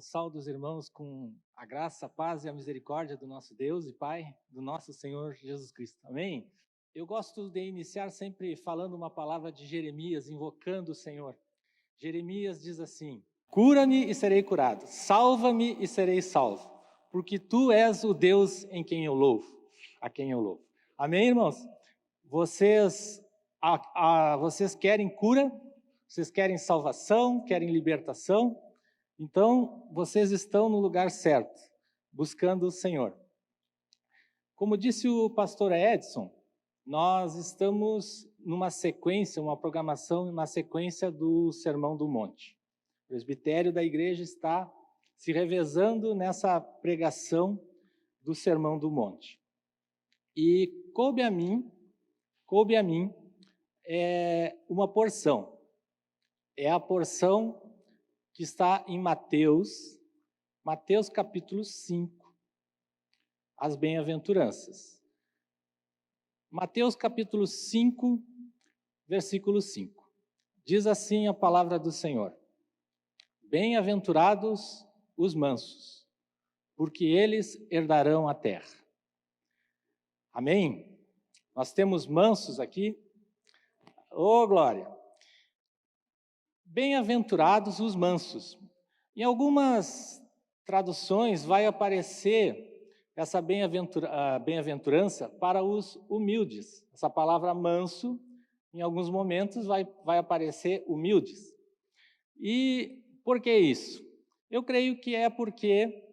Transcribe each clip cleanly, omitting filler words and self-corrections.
Saúdo os irmãos com a graça, a paz e a misericórdia do nosso Deus e Pai, do nosso Senhor Jesus Cristo. Amém? Eu gosto de iniciar sempre falando uma palavra de Jeremias, invocando o Senhor. Jeremias diz assim: cura-me e serei curado, salva-me e serei salvo, porque tu és o Deus em quem eu louvo, a quem eu louvo. Amém, irmãos? Vocês querem cura? Vocês querem salvação? Querem libertação? Então, vocês estão no lugar certo, buscando o Senhor. Como disse o pastor Edson, nós estamos numa sequência, uma programação, uma sequência do Sermão do Monte. O presbitério da igreja está se revezando nessa pregação do Sermão do Monte. E coube a mim uma porção. É a porção que está em Mateus capítulo 5, as bem-aventuranças. Mateus capítulo 5, versículo 5. Diz assim a palavra do Senhor: bem-aventurados os mansos, porque eles herdarão a terra. Amém? Nós temos mansos aqui. Ô, glória! Bem-aventurados os mansos. Em algumas traduções vai aparecer essa bem-aventurança para os humildes. Essa palavra manso, em alguns momentos, vai aparecer humildes. E por que isso? Eu creio que é porque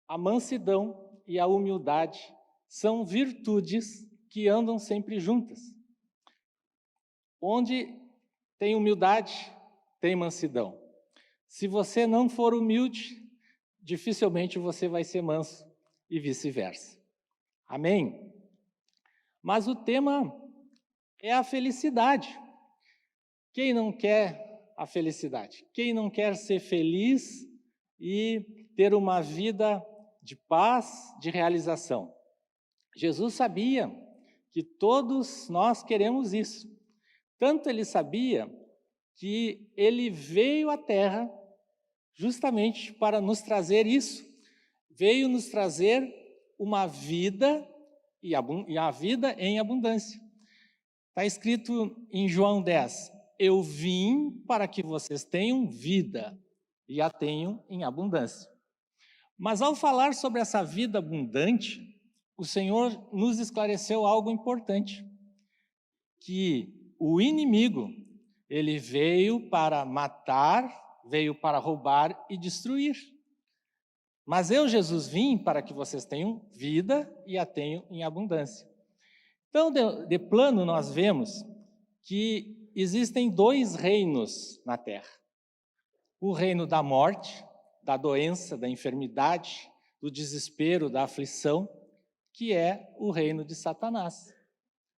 a mansidão e a humildade são virtudes que andam sempre juntas. Onde tem humildade, tem mansidão. Se você não for humilde, dificilmente você vai ser manso e vice-versa. Amém? Mas o tema é a felicidade. Quem não quer a felicidade? Quem não quer ser feliz e ter uma vida de paz, de realização? Jesus sabia que todos nós queremos isso. Tanto ele sabia que ele veio à Terra justamente para nos trazer isso. Veio nos trazer uma vida e a vida em abundância. Está escrito em João 10, eu vim para que vocês tenham vida e a tenham em abundância. Mas ao falar sobre essa vida abundante, o Senhor nos esclareceu algo importante, que o inimigo, ele veio para matar, veio para roubar e destruir. Mas eu, Jesus, vim para que vocês tenham vida e a tenham em abundância. Então, de plano, nós vemos que existem dois reinos na Terra. O reino da morte, da doença, da enfermidade, do desespero, da aflição, que é o reino de Satanás.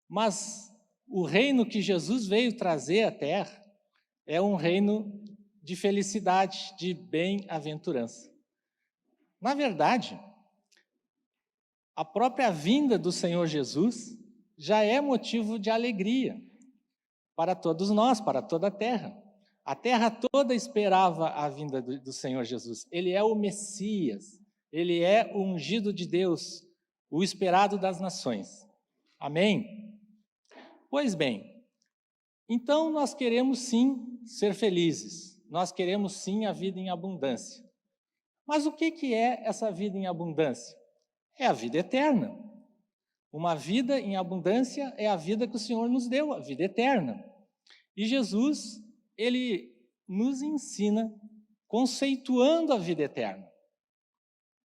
Mas o reino que Jesus veio trazer à Terra é um reino de felicidade, de bem-aventurança. Na verdade, a própria vinda do Senhor Jesus já é motivo de alegria para todos nós, para toda a terra. A terra toda esperava a vinda do Senhor Jesus. Ele é o Messias, ele é o ungido de Deus, o esperado das nações. Amém? Pois bem, então nós queremos sim ser felizes, nós queremos sim a vida em abundância. Mas o que é essa vida em abundância? É a vida eterna. Uma vida em abundância é a vida que o Senhor nos deu, a vida eterna. E Jesus, ele nos ensina conceituando a vida eterna.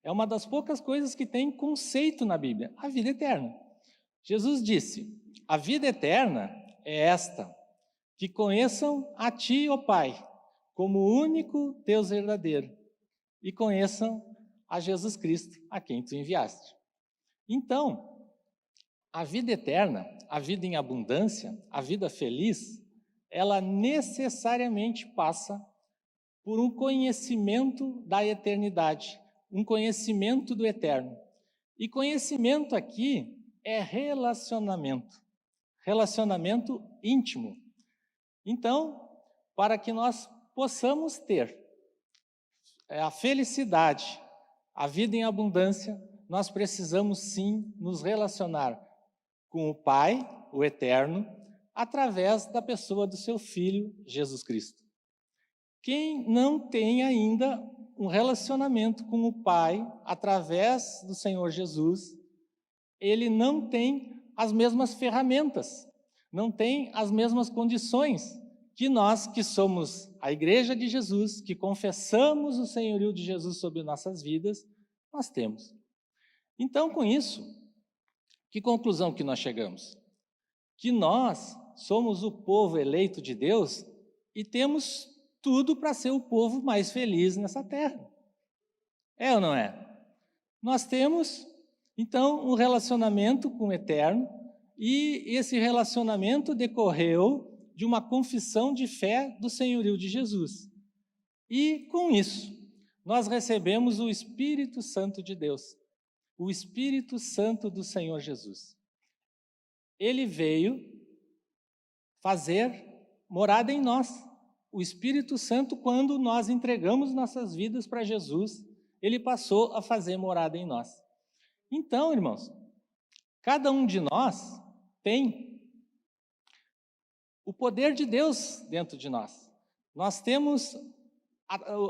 É uma das poucas coisas que tem conceito na Bíblia, a vida eterna. Jesus disse, a vida eterna é esta, que conheçam a Ti, ó Pai, como o único Deus verdadeiro, e conheçam a Jesus Cristo, a quem Tu enviaste. Então, a vida eterna, a vida em abundância, a vida feliz, ela necessariamente passa por um conhecimento da eternidade, um conhecimento do eterno. E conhecimento aqui é relacionamento íntimo. Então, para que nós possamos ter a felicidade, a vida em abundância, nós precisamos sim nos relacionar com o Pai, o Eterno, através da pessoa do seu Filho, Jesus Cristo. Quem não tem ainda um relacionamento com o Pai, através do Senhor Jesus, ele não tem as mesmas ferramentas, não tem as mesmas condições que nós que somos a Igreja de Jesus, que confessamos o senhorio de Jesus sobre nossas vidas, nós temos. Então, com isso, que conclusão que nós chegamos? Que nós somos o povo eleito de Deus e temos tudo para ser o povo mais feliz nessa terra. É ou não é? Nós temos, então, um relacionamento com o Eterno e esse relacionamento decorreu de uma confissão de fé do senhorio de Jesus. E, com isso, nós recebemos o Espírito Santo de Deus, o Espírito Santo do Senhor Jesus. Ele veio fazer morada em nós. O Espírito Santo, quando nós entregamos nossas vidas para Jesus, ele passou a fazer morada em nós. Então, irmãos, cada um de nós tem o poder de Deus dentro de nós. Nós temos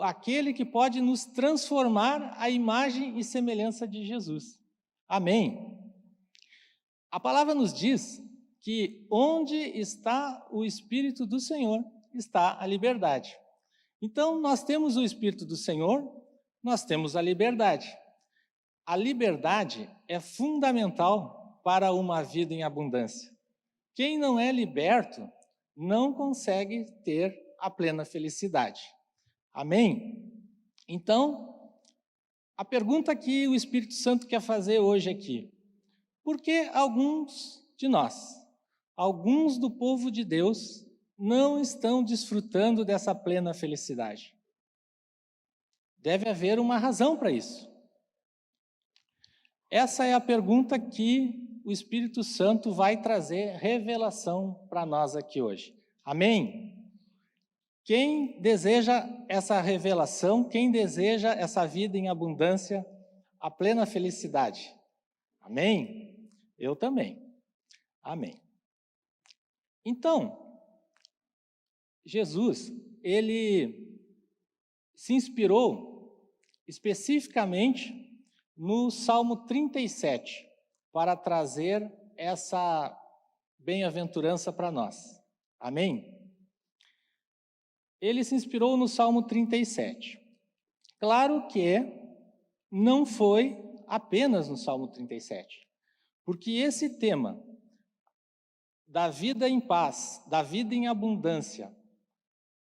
aquele que pode nos transformar à imagem e semelhança de Jesus. Amém? A palavra nos diz que onde está o Espírito do Senhor, está a liberdade. Então, nós temos o Espírito do Senhor, nós temos a liberdade. A liberdade é fundamental para uma vida em abundância. Quem não é liberto não consegue ter a plena felicidade. Amém? Então, a pergunta que o Espírito Santo quer fazer hoje aqui: por que alguns de nós, alguns do povo de Deus, não estão desfrutando dessa plena felicidade? Deve haver uma razão para isso. Essa é a pergunta que o Espírito Santo vai trazer revelação para nós aqui hoje. Amém? Quem deseja essa revelação, quem deseja essa vida em abundância, a plena felicidade? Amém? Eu também. Amém. Então, Jesus, ele se inspirou especificamente no Salmo 37, para trazer essa bem-aventurança para nós. Amém? Ele se inspirou no Salmo 37. Claro que não foi apenas no Salmo 37, porque esse tema da vida em paz, da vida em abundância,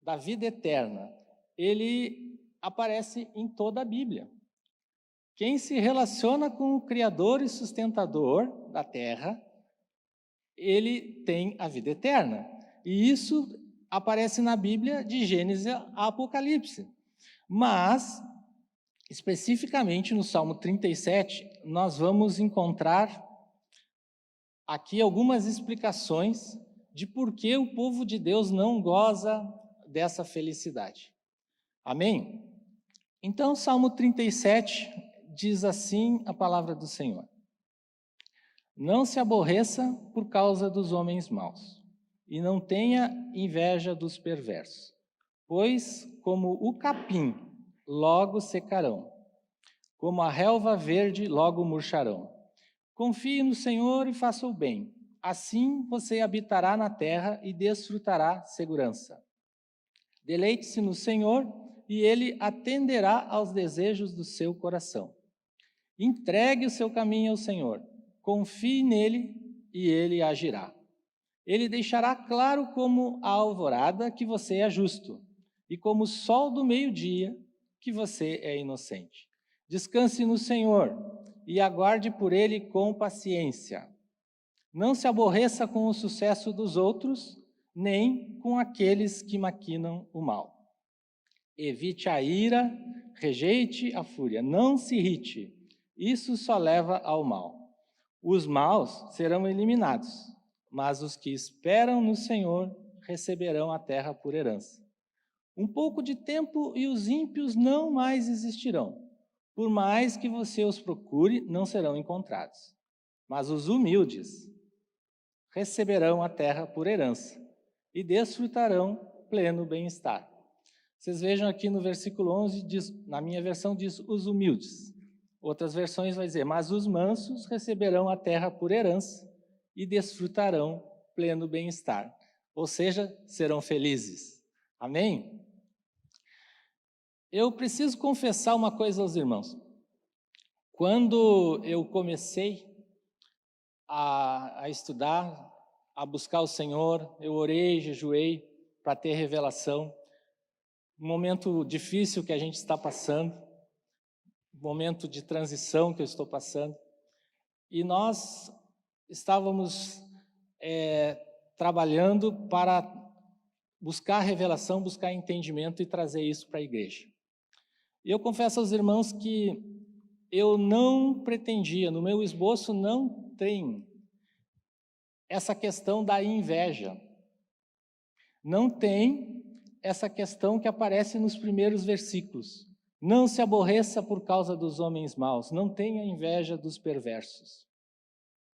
da vida eterna, ele aparece em toda a Bíblia. Quem se relaciona com o Criador e sustentador da terra, ele tem a vida eterna. E isso aparece na Bíblia de Gênesis a Apocalipse. Mas, especificamente no Salmo 37, nós vamos encontrar aqui algumas explicações de por que o povo de Deus não goza dessa felicidade. Amém? Então, Salmo 37 diz assim a palavra do Senhor: não se aborreça por causa dos homens maus, e não tenha inveja dos perversos, pois como o capim logo secarão, como a relva verde logo murcharão. Confie no Senhor e faça o bem, assim você habitará na terra e desfrutará segurança. Deleite-se no Senhor e Ele atenderá aos desejos do seu coração. Entregue o seu caminho ao Senhor, confie nele e Ele agirá. Ele deixará claro como a alvorada que você é justo, e como o sol do meio-dia que você é inocente. Descanse no Senhor e aguarde por Ele com paciência. Não se aborreça com o sucesso dos outros, nem com aqueles que maquinam o mal. Evite a ira, rejeite a fúria, não se irrite. Isso só leva ao mal. Os maus serão eliminados, mas os que esperam no Senhor receberão a terra por herança. Um pouco de tempo e os ímpios não mais existirão. Por mais que você os procure, não serão encontrados. Mas os humildes receberão a terra por herança e desfrutarão pleno bem-estar. Vocês vejam aqui no versículo 11, na minha versão diz os humildes. Outras versões vai dizer, mas os mansos receberão a terra por herança e desfrutarão pleno bem-estar. Ou seja, serão felizes. Amém? Eu preciso confessar uma coisa aos irmãos. Quando eu comecei a estudar, a buscar o Senhor, eu orei, jejuei para ter revelação. Um momento difícil que a gente está passando, um momento de transição que eu estou passando. E nós estávamos trabalhando para buscar revelação, buscar entendimento e trazer isso para a igreja. E eu confesso aos irmãos que eu não pretendia, no meu esboço não tem essa questão da inveja. Não tem essa questão que aparece nos primeiros versículos. Não se aborreça por causa dos homens maus, não tenha inveja dos perversos.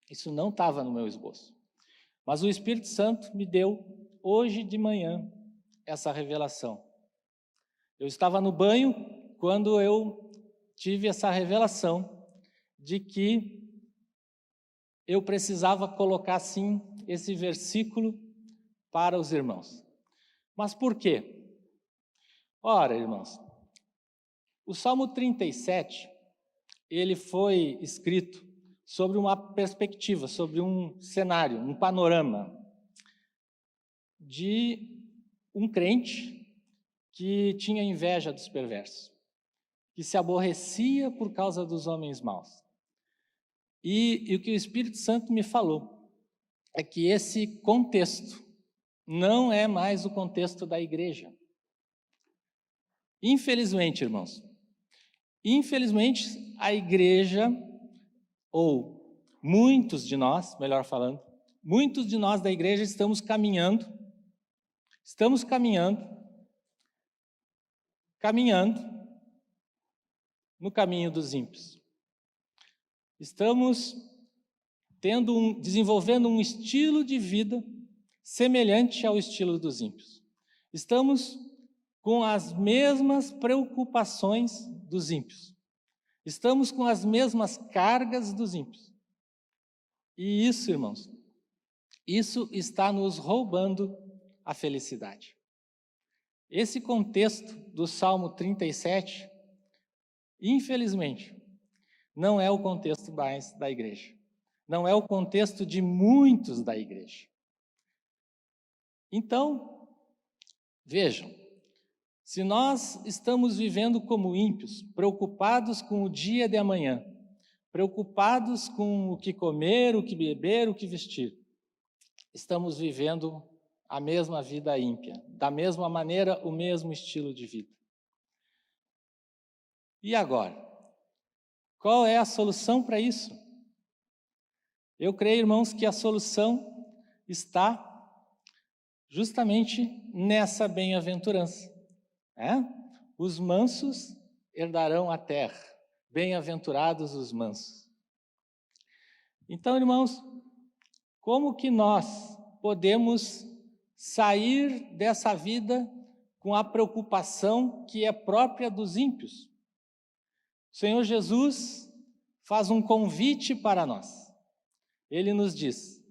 Isso não estava no meu esboço. Mas o Espírito Santo me deu, hoje de manhã, essa revelação. Eu estava no banho quando eu tive essa revelação de que eu precisava colocar, sim, esse versículo para os irmãos. Mas por quê? Ora, irmãos, o Salmo 37, ele foi escrito sobre uma perspectiva, sobre um cenário, um panorama de um crente que tinha inveja dos perversos, que se aborrecia por causa dos homens maus. E o que o Espírito Santo me falou é que esse contexto não é mais o contexto da igreja. Infelizmente, irmãos, a igreja, ou muitos de nós, melhor falando, muitos de nós da igreja estamos caminhando no caminho dos ímpios. Estamos desenvolvendo um estilo de vida semelhante ao estilo dos ímpios. Estamos com as mesmas preocupações dos ímpios. Estamos com as mesmas cargas dos ímpios. E isso, irmãos, isso está nos roubando a felicidade. Esse contexto do Salmo 37, infelizmente, não é o contexto mais da igreja. Não é o contexto de muitos da igreja. Então, vejam, se nós estamos vivendo como ímpios, preocupados com o dia de amanhã, preocupados com o que comer, o que beber, o que vestir, estamos vivendo a mesma vida ímpia, da mesma maneira, o mesmo estilo de vida. E agora? Qual é a solução para isso? Eu creio, irmãos, que a solução está justamente nessa bem-aventurança. Os mansos herdarão a terra, bem-aventurados os mansos. Então, irmãos, como que nós podemos sair dessa vida com a preocupação que é própria dos ímpios? O Senhor Jesus faz um convite para nós. Ele nos diz,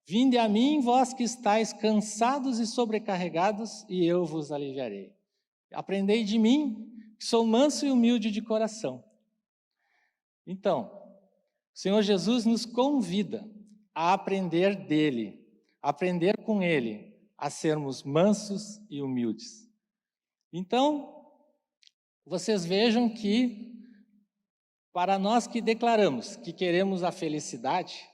vinde a mim, vós que estáis cansados e sobrecarregados, e eu vos aliviarei. Aprendei de mim, que sou manso e humilde de coração. Então, o Senhor Jesus nos convida a aprender dele, aprender com ele, a sermos mansos e humildes. Então, vocês vejam que, para nós que declaramos que queremos a felicidade,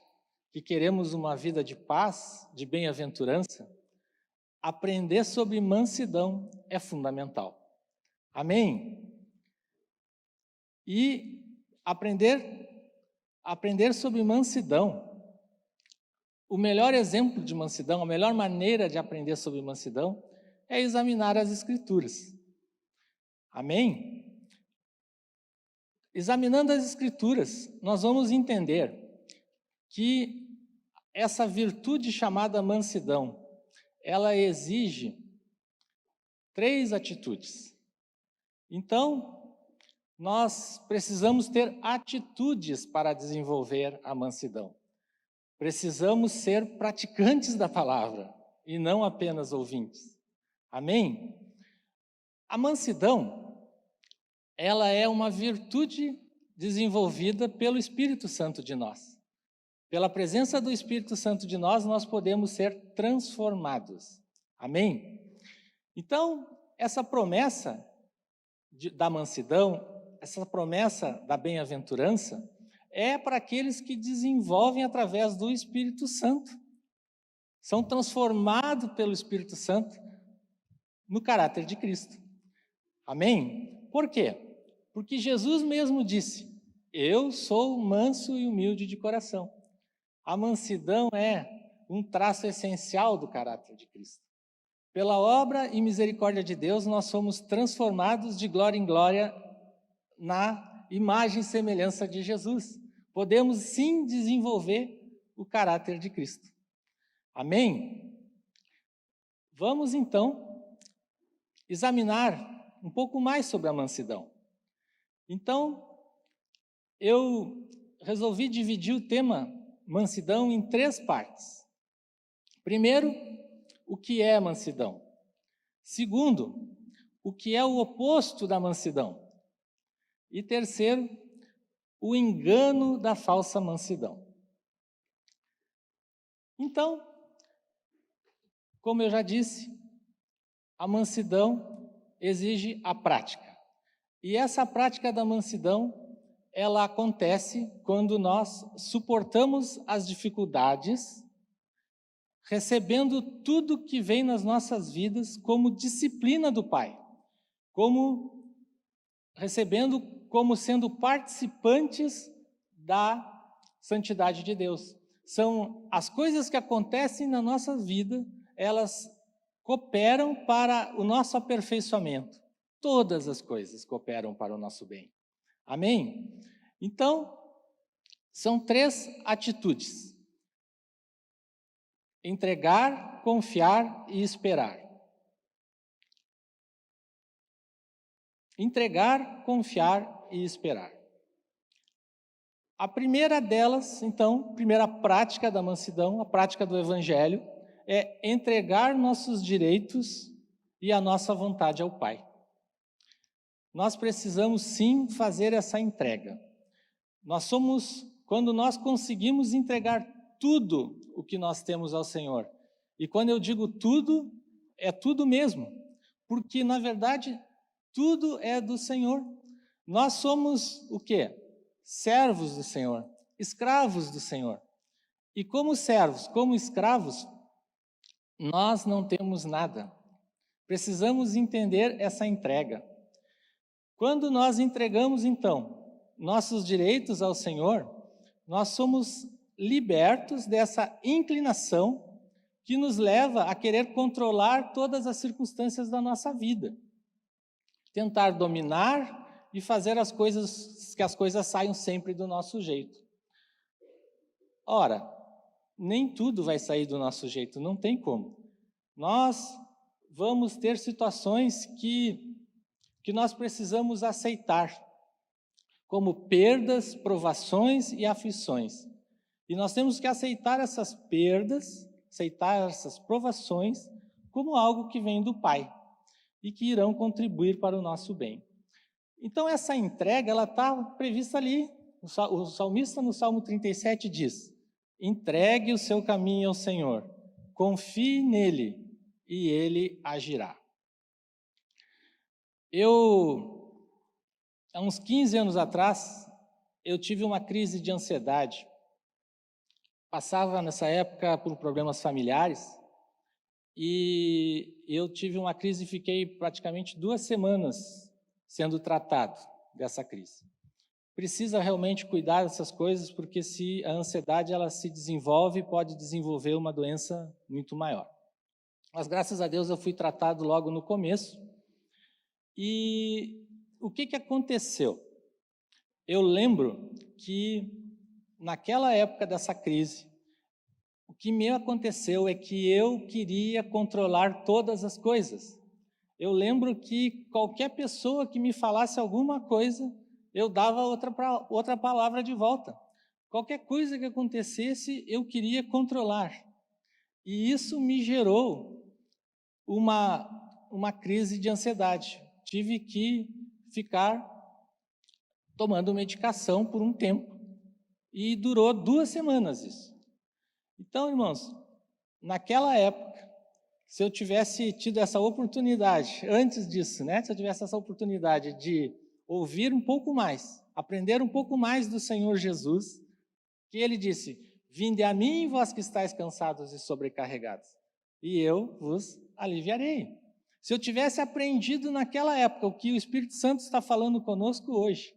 que queremos uma vida de paz, de bem-aventurança, aprender sobre mansidão é fundamental. Amém? E aprender sobre mansidão, o melhor exemplo de mansidão, a melhor maneira de aprender sobre mansidão é examinar as Escrituras. Amém? Examinando as Escrituras, nós vamos entender que essa virtude chamada mansidão, ela exige 3 atitudes. Então, nós precisamos ter atitudes para desenvolver a mansidão. Precisamos ser praticantes da palavra e não apenas ouvintes. Amém? A mansidão, ela é uma virtude desenvolvida pelo Espírito Santo de nós. Pela presença do Espírito Santo de nós podemos ser transformados. Amém? Então, essa promessa da mansidão, essa promessa da bem-aventurança, é para aqueles que desenvolvem através do Espírito Santo. São transformados pelo Espírito Santo no caráter de Cristo. Amém? Por quê? Porque Jesus mesmo disse, eu sou manso e humilde de coração. A mansidão é um traço essencial do caráter de Cristo. Pela obra e misericórdia de Deus, nós somos transformados de glória em glória na imagem e semelhança de Jesus. Podemos sim desenvolver o caráter de Cristo. Amém? Vamos então examinar um pouco mais sobre a mansidão. Então, eu resolvi dividir o tema mansidão em 3 partes. Primeiro, o que é mansidão? Segundo, o que é o oposto da mansidão? E terceiro, o engano da falsa mansidão. Então, como eu já disse, a mansidão exige a prática. E essa prática da mansidão, ela acontece quando nós suportamos as dificuldades, recebendo tudo que vem nas nossas vidas como disciplina do Pai, recebendo como sendo participantes da santidade de Deus. São as coisas que acontecem na nossa vida, elas cooperam para o nosso aperfeiçoamento. Todas as coisas cooperam para o nosso bem. Amém? Então, são 3 atitudes. Entregar, confiar e esperar. Entregar, confiar e esperar. A primeira delas, então, primeira prática da mansidão, a prática do Evangelho, é entregar nossos direitos e a nossa vontade ao Pai. Nós precisamos sim fazer essa entrega. Quando nós conseguimos entregar tudo o que nós temos ao Senhor, e quando eu digo tudo, é tudo mesmo, porque na verdade tudo é do Senhor. Nós somos o quê? Servos do Senhor, escravos do Senhor. E como servos, como escravos, nós não temos nada. Precisamos entender essa entrega. Quando nós entregamos, então, nossos direitos ao Senhor, nós somos libertos dessa inclinação que nos leva a querer controlar todas as circunstâncias da nossa vida. Tentar dominar e fazer que as coisas saiam sempre do nosso jeito. Ora, nem tudo vai sair do nosso jeito, não tem como. Nós vamos ter situações que nós precisamos aceitar, como perdas, provações e aflições. E nós temos que aceitar essas perdas, aceitar essas provações, como algo que vem do Pai e que irão contribuir para o nosso bem. Então, essa entrega, ela está prevista ali. O salmista, no Salmo 37, diz, entregue o seu caminho ao Senhor, confie nele e ele agirá. Há uns 15 anos atrás, eu tive uma crise de ansiedade. Passava nessa época por problemas familiares e eu tive uma crise e fiquei praticamente 2 semanas sendo tratado dessa crise. Precisa realmente cuidar dessas coisas, porque se a ansiedade ela se desenvolve, pode desenvolver uma doença muito maior. mas graças a Deus eu fui tratado logo no começo. E o que aconteceu? Eu lembro que naquela época dessa crise, o que me aconteceu é que eu queria controlar todas as coisas. Eu lembro que qualquer pessoa que me falasse alguma coisa, eu dava outra palavra de volta. Qualquer coisa que acontecesse, eu queria controlar. E isso me gerou uma crise de ansiedade. Tive que ficar tomando medicação por um tempo. E durou 2 semanas isso. Então, irmãos, naquela época, se eu tivesse tido essa oportunidade, antes disso, né? Se eu tivesse essa oportunidade de ouvir um pouco mais, aprender um pouco mais do Senhor Jesus, que Ele disse, vinde a mim, vós que estáis cansados e sobrecarregados, e eu vos aliviarei. Se eu tivesse aprendido naquela época o que o Espírito Santo está falando conosco hoje,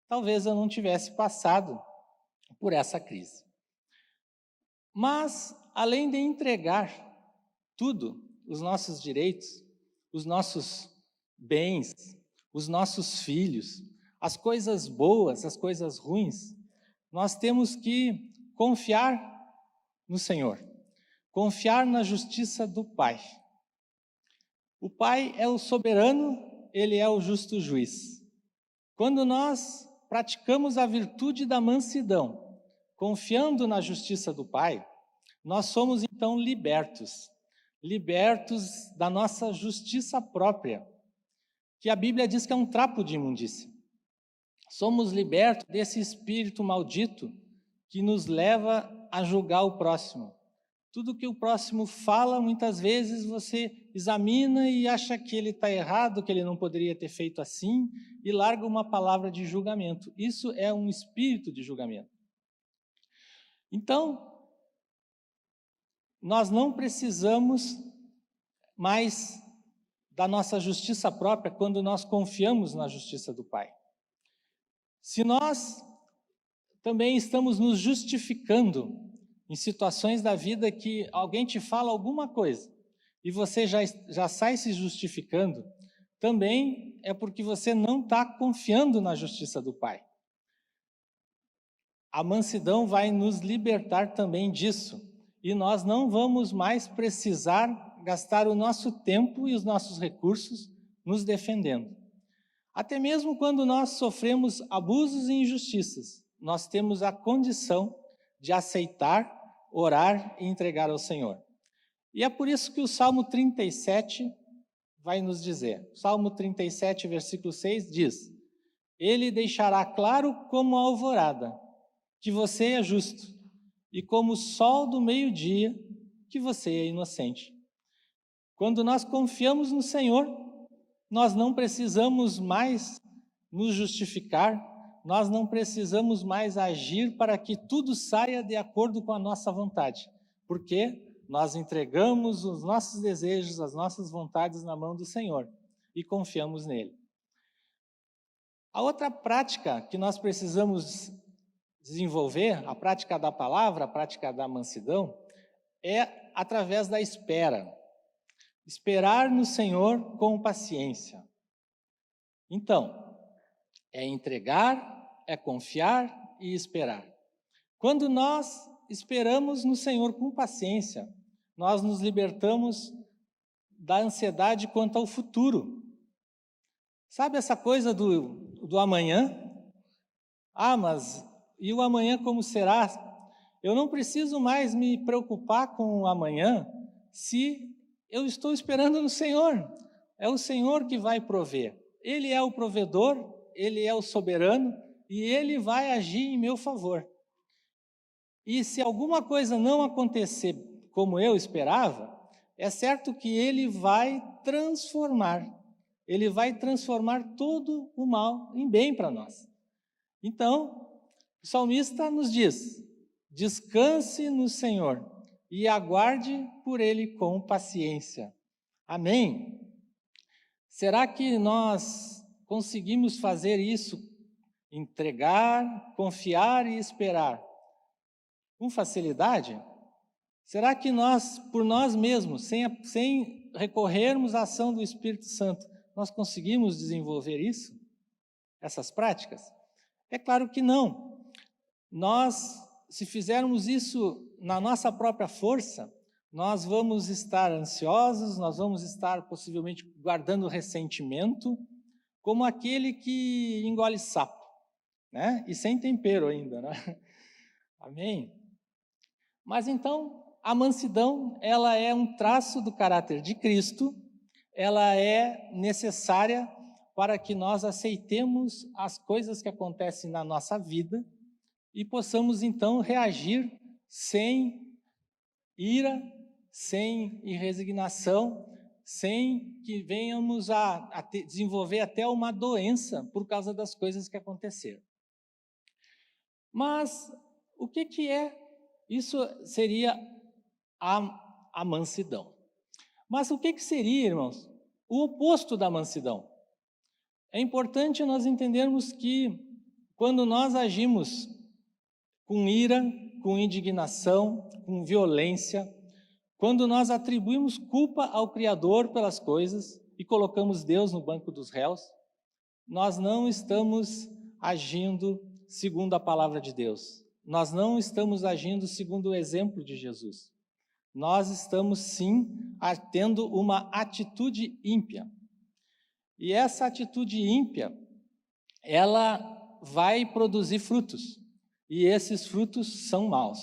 talvez eu não tivesse passado por essa crise. Mas, além de entregar tudo, os nossos direitos, os nossos bens, os nossos filhos, as coisas boas, as coisas ruins, nós temos que confiar no Senhor, confiar na justiça do Pai. O Pai é o soberano, Ele é o justo juiz. Quando nós praticamos a virtude da mansidão, confiando na justiça do Pai, nós somos então libertos da nossa justiça própria, que a Bíblia diz que é um trapo de imundícia. Somos libertos desse espírito maldito que nos leva a julgar o próximo. Tudo que o próximo fala, muitas vezes você examina e acha que ele está errado, que ele não poderia ter feito assim, e larga uma palavra de julgamento. Isso é um espírito de julgamento. Então, nós não precisamos mais da nossa justiça própria quando nós confiamos na justiça do Pai. Se nós também estamos nos justificando em situações da vida que alguém te fala alguma coisa e você já sai se justificando, também é porque você não está confiando na justiça do Pai. A mansidão vai nos libertar também disso, e nós não vamos mais precisar gastar o nosso tempo e os nossos recursos nos defendendo. Até mesmo quando nós sofremos abusos e injustiças, nós temos a condição de aceitar, orar e entregar ao Senhor. E é por isso que o Salmo 37 vai nos dizer, Salmo 37, versículo 6 diz, Ele deixará claro como a alvorada, que você é justo, e como o sol do meio-dia, que você é inocente. Quando nós confiamos no Senhor, nós não precisamos mais nos justificar, nós não precisamos mais agir para que tudo saia de acordo com a nossa vontade, porque nós entregamos os nossos desejos, as nossas vontades na mão do Senhor e confiamos nele. A outra prática que nós precisamos desenvolver, a prática da palavra, a prática da mansidão, é através da espera. Esperar no Senhor com paciência. Então, é entregar, é confiar e esperar. Quando nós esperamos no Senhor com paciência, nós nos libertamos da ansiedade quanto ao futuro. Sabe essa coisa do amanhã? Ah, mas e o amanhã como será? Eu não preciso mais me preocupar com o amanhã se eu estou esperando no Senhor. É o Senhor que vai prover. Ele é o provedor, Ele é o soberano e Ele vai agir em meu favor. E se alguma coisa não acontecer como eu esperava, é certo que Ele vai transformar todo o mal em bem para nós. Então, o salmista nos diz, descanse no Senhor e aguarde por Ele com paciência. Amém? Será que nós conseguimos fazer isso? Entregar, confiar e esperar com facilidade? Será que nós, por nós mesmos, sem recorrermos à ação do Espírito Santo, nós conseguimos desenvolver isso? Essas práticas? É claro que não. Nós, se fizermos isso na nossa própria força, nós vamos estar ansiosos, nós vamos estar possivelmente guardando ressentimento, como aquele que engole sapo, né? E sem tempero ainda, né? Amém? Mas então, a mansidão, ela é um traço do caráter de Cristo, ela é necessária para que nós aceitemos as coisas que acontecem na nossa vida e possamos então reagir sem ira, sem resignação, sem que venhamos a desenvolver até uma doença por causa das coisas que aconteceram. Mas o que é? Isso seria a mansidão. Mas o que seria, irmãos, o oposto da mansidão? É importante nós entendermos que quando nós agimos com ira, com indignação, com violência, quando nós atribuímos culpa ao Criador pelas coisas e colocamos Deus no banco dos réus, nós não estamos agindo segundo a palavra de Deus. Nós não estamos agindo segundo o exemplo de Jesus. Nós estamos, sim, tendo uma atitude ímpia. E essa atitude ímpia, ela vai produzir frutos. E esses frutos são maus.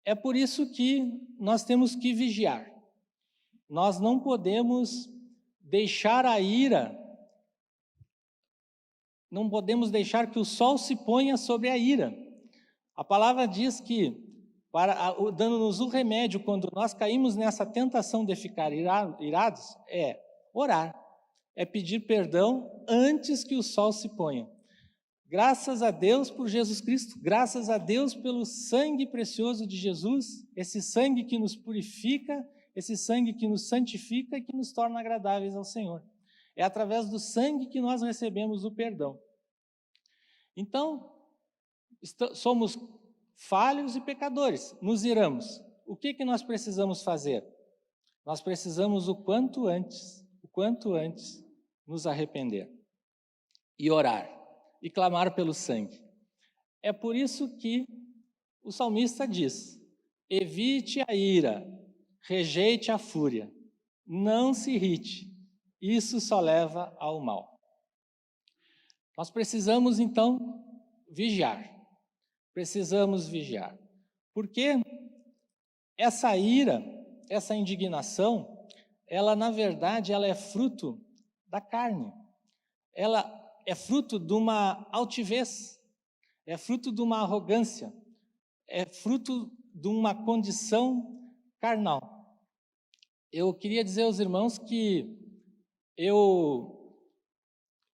É por isso que nós temos que vigiar. Nós não podemos deixar a ira, não podemos deixar que o sol se ponha sobre a ira. A palavra diz que, dando-nos o remédio quando nós caímos nessa tentação de ficar irados, é orar, é pedir perdão antes que o sol se ponha. Graças a Deus por Jesus Cristo, graças a Deus pelo sangue precioso de Jesus, esse sangue que nos purifica, esse sangue que nos santifica e que nos torna agradáveis ao Senhor. É através do sangue que nós recebemos o perdão. Então, somos falhos e pecadores, nos iramos. O que nós precisamos fazer? Nós precisamos o quanto antes nos arrepender e orar e clamar pelo sangue. É por isso que o salmista diz: evite a ira, rejeite a fúria, não se irrite, isso só leva ao mal. Nós precisamos então vigiar, porque essa ira, essa indignação, ela na verdade ela é fruto da carne, ela é fruto de uma altivez, é fruto de uma arrogância, é fruto de uma condição carnal. Eu queria dizer aos irmãos que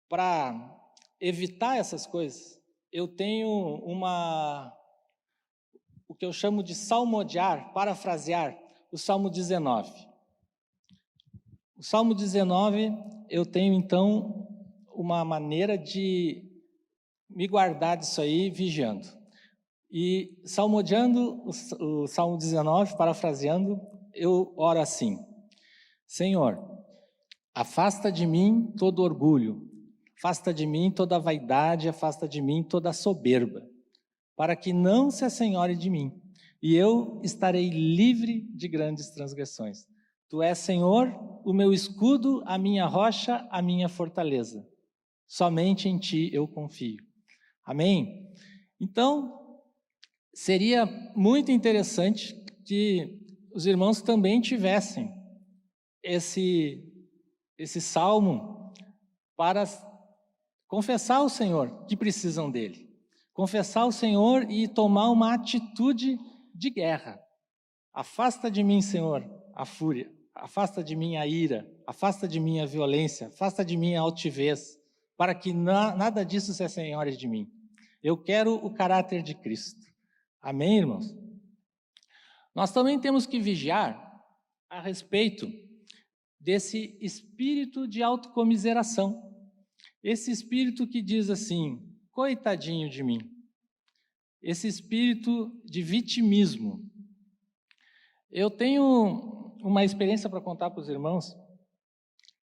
para evitar essas coisas, eu tenho o que eu chamo de salmodiar, parafrasear o Salmo 19. O Salmo 19, eu tenho então uma maneira de me guardar disso aí, vigiando. E salmodiando o Salmo 19, parafraseando, eu oro assim: Senhor, afasta de mim todo orgulho, afasta de mim toda vaidade, afasta de mim toda soberba, para que não se assenhore de mim, e eu estarei livre de grandes transgressões. Tu és, Senhor, o meu escudo, a minha rocha, a minha fortaleza. Somente em Ti eu confio. Amém? Então, seria muito interessante que os irmãos também tivessem esse salmo para confessar ao Senhor que precisam dele. Confessar ao Senhor e tomar uma atitude de guerra. Afasta de mim, Senhor, a fúria. Afasta de mim a ira. Afasta de mim a violência. Afasta de mim a altivez, para que nada disso se assenhore de mim. Eu quero o caráter de Cristo. Amém, irmãos? Nós também temos que vigiar a respeito desse espírito de autocomiseração. Esse espírito que diz assim: coitadinho de mim. Esse espírito de vitimismo. Eu tenho uma experiência para contar para os irmãos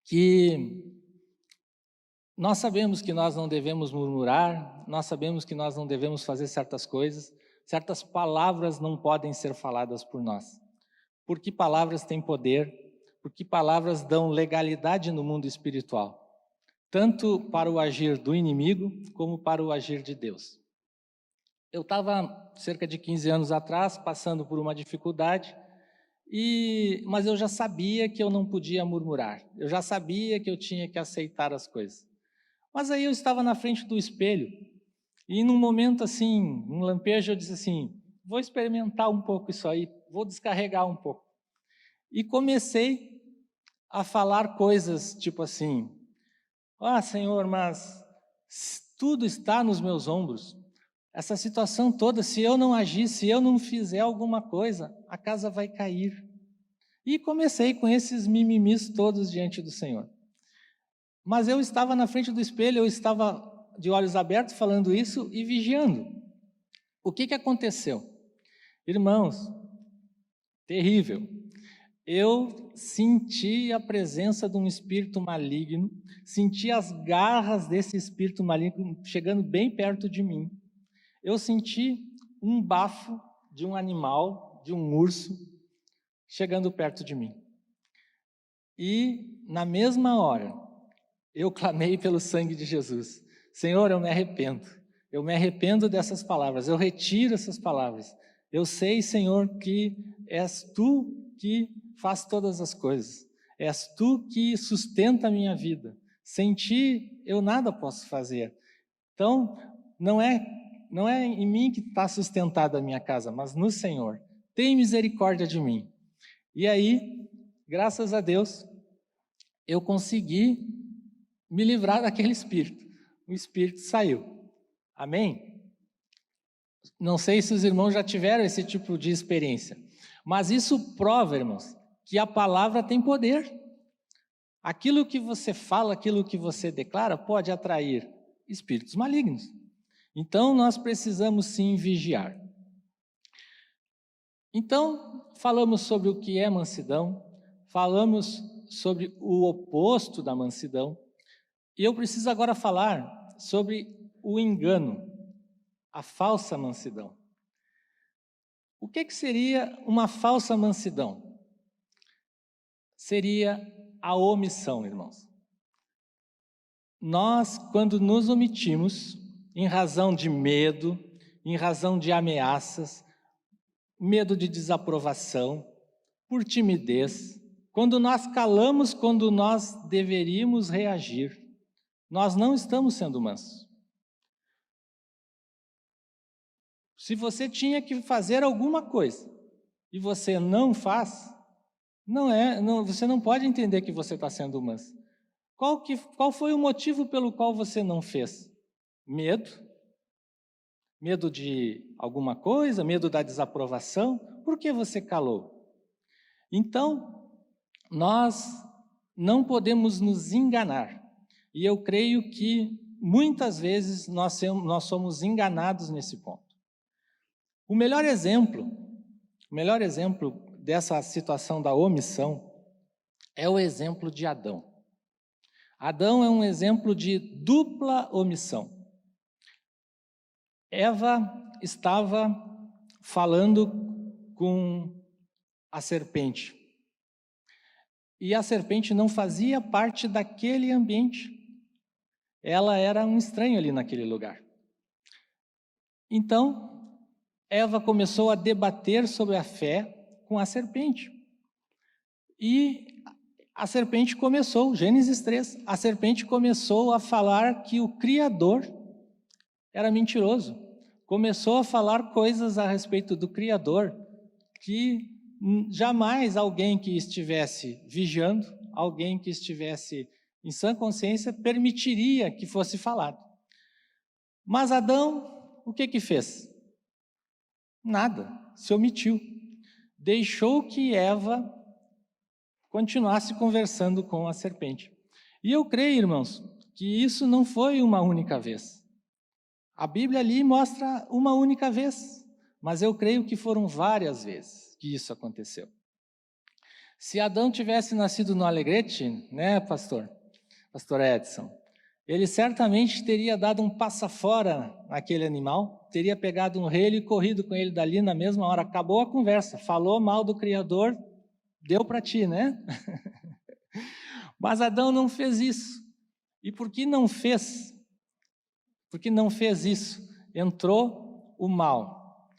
que nós sabemos que nós não devemos murmurar, nós sabemos que nós não devemos fazer certas coisas, certas palavras não podem ser faladas por nós. Porque palavras têm poder, porque palavras dão legalidade no mundo espiritual, tanto para o agir do inimigo, como para o agir de Deus. Eu estava, cerca de 15 anos atrás, passando por uma dificuldade, mas eu já sabia que eu não podia murmurar, eu já sabia que eu tinha que aceitar as coisas. Mas aí eu estava na frente do espelho, e num momento assim, um lampejo, eu disse assim, vou experimentar um pouco isso aí, vou descarregar um pouco. E comecei a falar coisas tipo assim, Senhor, mas tudo está nos meus ombros. Essa situação toda, se eu não agir, se eu não fizer alguma coisa, a casa vai cair. E comecei com esses mimimis todos diante do Senhor. Mas eu estava na frente do espelho, eu estava de olhos abertos falando isso e vigiando. O que aconteceu? Irmãos, terrível. Eu senti a presença de um espírito maligno, senti as garras desse espírito maligno chegando bem perto de mim. Eu senti um bafo de um animal, de um urso, chegando perto de mim. E, na mesma hora, eu clamei pelo sangue de Jesus. Senhor, eu me arrependo dessas palavras, eu retiro essas palavras. Eu sei, Senhor, que és Tu que faz todas as coisas. És Tu que sustenta a minha vida. Sem Ti, eu nada posso fazer. Então, não é em mim que está sustentada a minha casa, mas no Senhor. Tem misericórdia de mim. E aí, graças a Deus, eu consegui me livrar daquele espírito. O espírito saiu. Amém? Não sei se os irmãos já tiveram esse tipo de experiência, mas isso prova, irmãos, que a palavra tem poder. Aquilo que você fala, aquilo que você declara, pode atrair espíritos malignos. Então, nós precisamos sim vigiar. Então, falamos sobre o que é mansidão, falamos sobre o oposto da mansidão, e eu preciso agora falar sobre o engano, a falsa mansidão. O que seria uma falsa mansidão? Seria a omissão, irmãos. Nós, quando nos omitimos, em razão de medo, em razão de ameaças, medo de desaprovação, por timidez, quando nós calamos, quando nós deveríamos reagir, nós não estamos sendo mansos. Se você tinha que fazer alguma coisa e você não faz, você não pode entender que você está sendo manso. Qual foi o motivo pelo qual você não fez? Medo? Medo de alguma coisa? Medo da desaprovação? Por que você calou? Então, nós não podemos nos enganar. E eu creio que muitas vezes nós somos enganados nesse ponto. O melhor exemplo dessa situação da omissão é o exemplo de Adão. Adão é um exemplo de dupla omissão. Eva estava falando com a serpente. E a serpente não fazia parte daquele ambiente. Ela era um estranho ali naquele lugar. Então, Eva começou a debater sobre a fé com a serpente. E a serpente começou, Gênesis 3, a serpente começou a falar que o Criador era mentiroso. Começou a falar coisas a respeito do Criador que jamais alguém que estivesse vigiando, alguém que estivesse em sã consciência, permitiria que fosse falado. Mas Adão, o que fez? Nada, se omitiu. Deixou que Eva continuasse conversando com a serpente. E eu creio, irmãos, que isso não foi uma única vez. A Bíblia ali mostra uma única vez, mas eu creio que foram várias vezes que isso aconteceu. Se Adão tivesse nascido no Alegrete, né, pastor Edson, ele certamente teria dado um passa fora naquele animal, teria pegado um relho e corrido com ele dali na mesma hora. Acabou a conversa, falou mal do Criador, deu para ti, né? Mas Adão não fez isso. E por que não fez? Porque não fez isso, entrou o mal.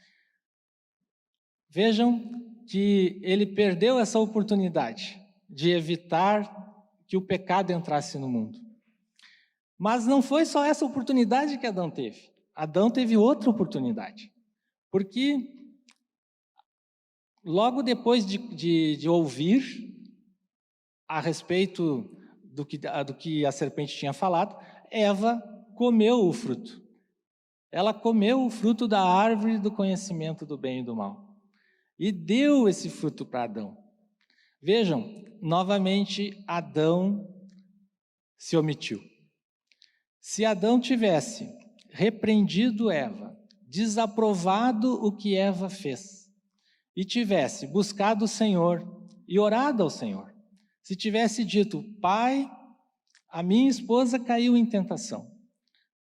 Vejam que ele perdeu essa oportunidade de evitar que o pecado entrasse no mundo. Mas não foi só essa oportunidade que Adão teve. Adão teve outra oportunidade. Porque logo depois de ouvir a respeito do que a serpente tinha falado, Eva comeu o fruto. Ela comeu o fruto da árvore do conhecimento do bem e do mal. E deu esse fruto para Adão. Vejam, novamente Adão se omitiu. Se Adão tivesse repreendido Eva, desaprovado o que Eva fez, e tivesse buscado o Senhor e orado ao Senhor, se tivesse dito: Pai, a minha esposa caiu em tentação,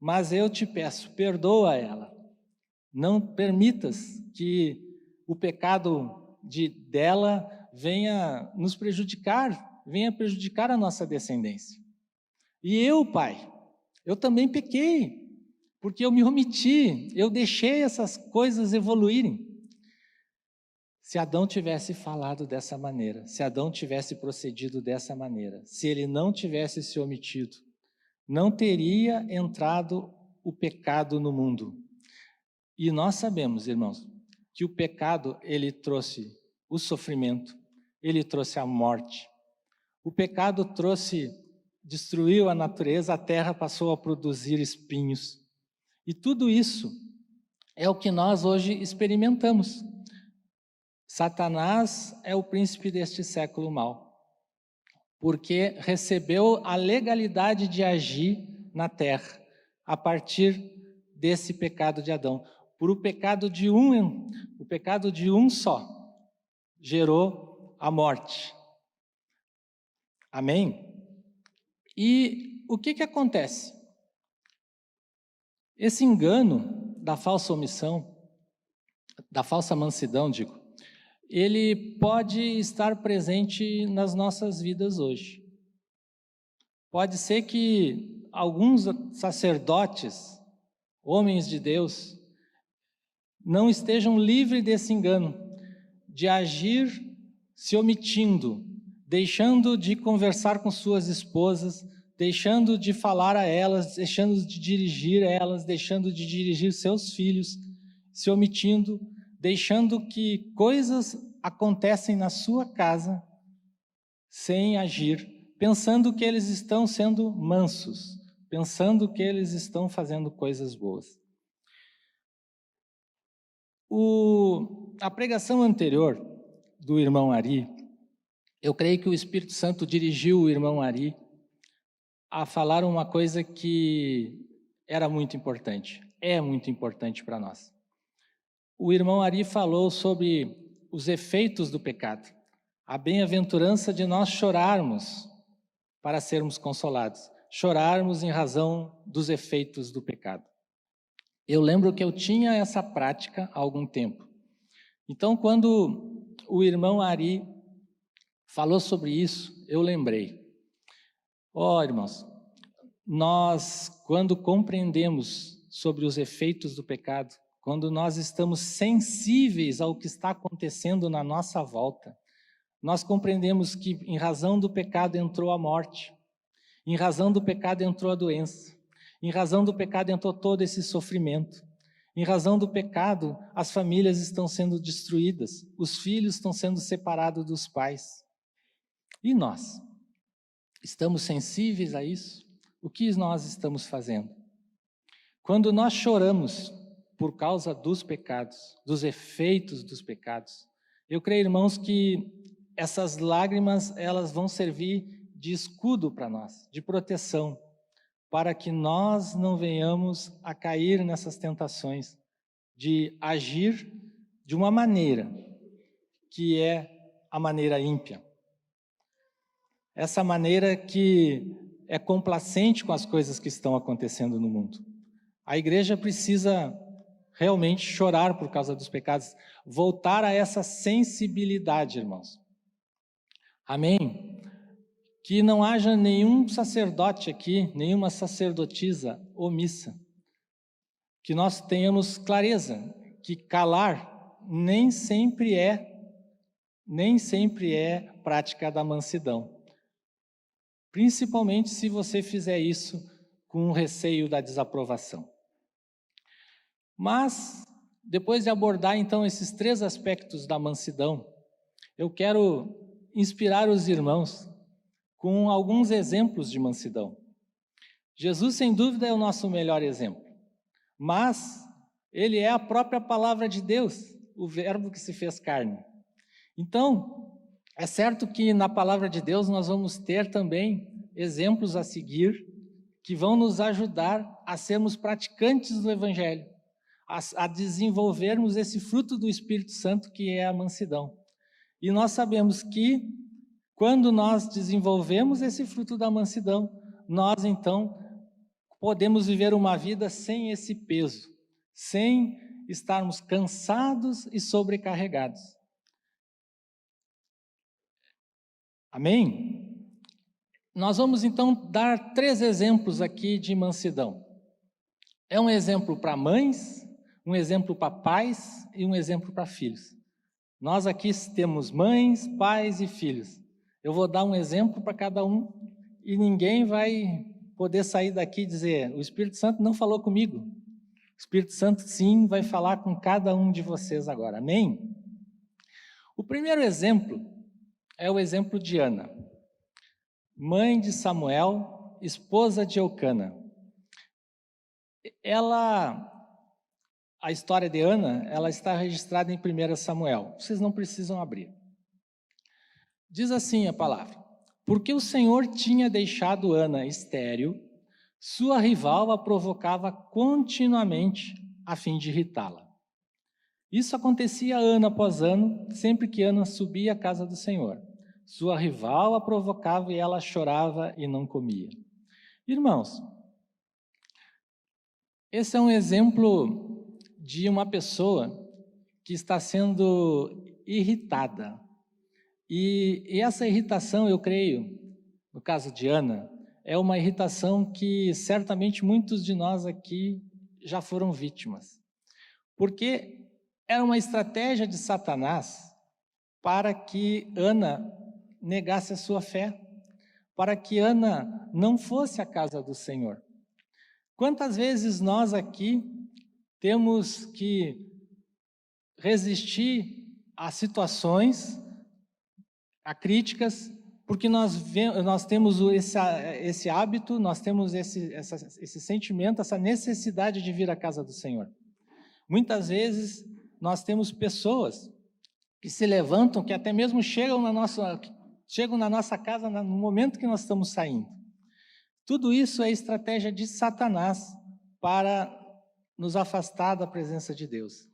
mas eu te peço, perdoa ela, não permitas que o pecado dela venha nos prejudicar, venha prejudicar a nossa descendência. E eu, Pai, eu também pequei, porque eu me omiti, eu deixei essas coisas evoluírem. Se Adão tivesse falado dessa maneira, se Adão tivesse procedido dessa maneira, se ele não tivesse se omitido, não teria entrado o pecado no mundo. E nós sabemos, irmãos, que o pecado, ele trouxe o sofrimento, ele trouxe a morte. O pecado destruiu a natureza, a terra passou a produzir espinhos. E tudo isso é o que nós hoje experimentamos. Satanás é o príncipe deste século mau, porque recebeu a legalidade de agir na terra a partir desse pecado de Adão. Por o pecado de um só gerou a morte. Amém? E o que acontece? Esse engano da falsa omissão, da falsa mansidão, ele pode estar presente nas nossas vidas hoje. Pode ser que alguns sacerdotes, homens de Deus, não estejam livres desse engano, de agir se omitindo, deixando de conversar com suas esposas, deixando de falar a elas, deixando de dirigir elas, deixando de dirigir seus filhos, se omitindo, deixando que coisas acontecem na sua casa sem agir, pensando que eles estão sendo mansos, pensando que eles estão fazendo coisas boas. A pregação anterior do irmão Ari, eu creio que o Espírito Santo dirigiu o irmão Ari a falar uma coisa que era muito importante, é muito importante para nós. O irmão Ari falou sobre os efeitos do pecado, a bem-aventurança de nós chorarmos para sermos consolados, chorarmos em razão dos efeitos do pecado. Eu lembro que eu tinha essa prática há algum tempo. Então, quando o irmão Ari falou sobre isso, eu lembrei. Irmãos, nós, quando compreendemos sobre os efeitos do pecado, quando nós estamos sensíveis ao que está acontecendo na nossa volta, nós compreendemos que em razão do pecado entrou a morte, em razão do pecado entrou a doença, em razão do pecado entrou todo esse sofrimento. Em razão do pecado, as famílias estão sendo destruídas, os filhos estão sendo separados dos pais. E nós? Estamos sensíveis a isso? O que nós estamos fazendo? Quando nós choramos por causa dos pecados, dos efeitos dos pecados, eu creio, irmãos, que essas lágrimas, elas vão servir de escudo para nós, de proteção, para que nós não venhamos a cair nessas tentações de agir de uma maneira que é a maneira ímpia, essa maneira que é complacente com as coisas que estão acontecendo no mundo. A igreja precisa realmente chorar por causa dos pecados, voltar a essa sensibilidade, irmãos. Amém? Que não haja nenhum sacerdote aqui, nenhuma sacerdotisa omissa. Que nós tenhamos clareza que calar nem sempre é prática da mansidão. Principalmente se você fizer isso com receio da desaprovação. Mas, depois de abordar então esses 3 aspectos da mansidão, eu quero inspirar os irmãos com alguns exemplos de mansidão. Jesus, sem dúvida, é o nosso melhor exemplo, mas ele é a própria palavra de Deus, o verbo que se fez carne. Então, é certo que na palavra de Deus nós vamos ter também exemplos a seguir que vão nos ajudar a sermos praticantes do Evangelho, a desenvolvermos esse fruto do Espírito Santo que é a mansidão. E nós sabemos que quando nós desenvolvemos esse fruto da mansidão, nós então podemos viver uma vida sem esse peso, sem estarmos cansados e sobrecarregados. Amém? Nós vamos então dar 3 exemplos aqui de mansidão. É um exemplo para mães, um exemplo para pais e um exemplo para filhos. Nós aqui temos mães, pais e filhos. Eu vou dar um exemplo para cada um e ninguém vai poder sair daqui e dizer: o Espírito Santo não falou comigo. O Espírito Santo sim vai falar com cada um de vocês agora. Amém? O primeiro exemplo é o exemplo de Ana, mãe de Samuel, esposa de Eucana. A história de Ana, ela está registrada em 1 Samuel. Vocês não precisam abrir. Diz assim a palavra: porque o Senhor tinha deixado Ana estéril, sua rival a provocava continuamente a fim de irritá-la. Isso acontecia ano após ano, sempre que Ana subia à casa do Senhor. Sua rival a provocava e ela chorava e não comia. Irmãos, esse é um exemplo de uma pessoa que está sendo irritada. E essa irritação, eu creio, no caso de Ana, é uma irritação que certamente muitos de nós aqui já foram vítimas. Porque era uma estratégia de Satanás para que Ana negasse a sua fé, para que Ana não fosse à casa do Senhor. Quantas vezes nós aqui temos que resistir a situações, a críticas, porque nós temos esse hábito, nós temos esse sentimento, essa necessidade de vir à casa do Senhor. Muitas vezes nós temos pessoas que se levantam, que até mesmo chegam na nossa casa no momento que nós estamos saindo. Tudo isso é estratégia de Satanás para nos afastar da presença de Deus.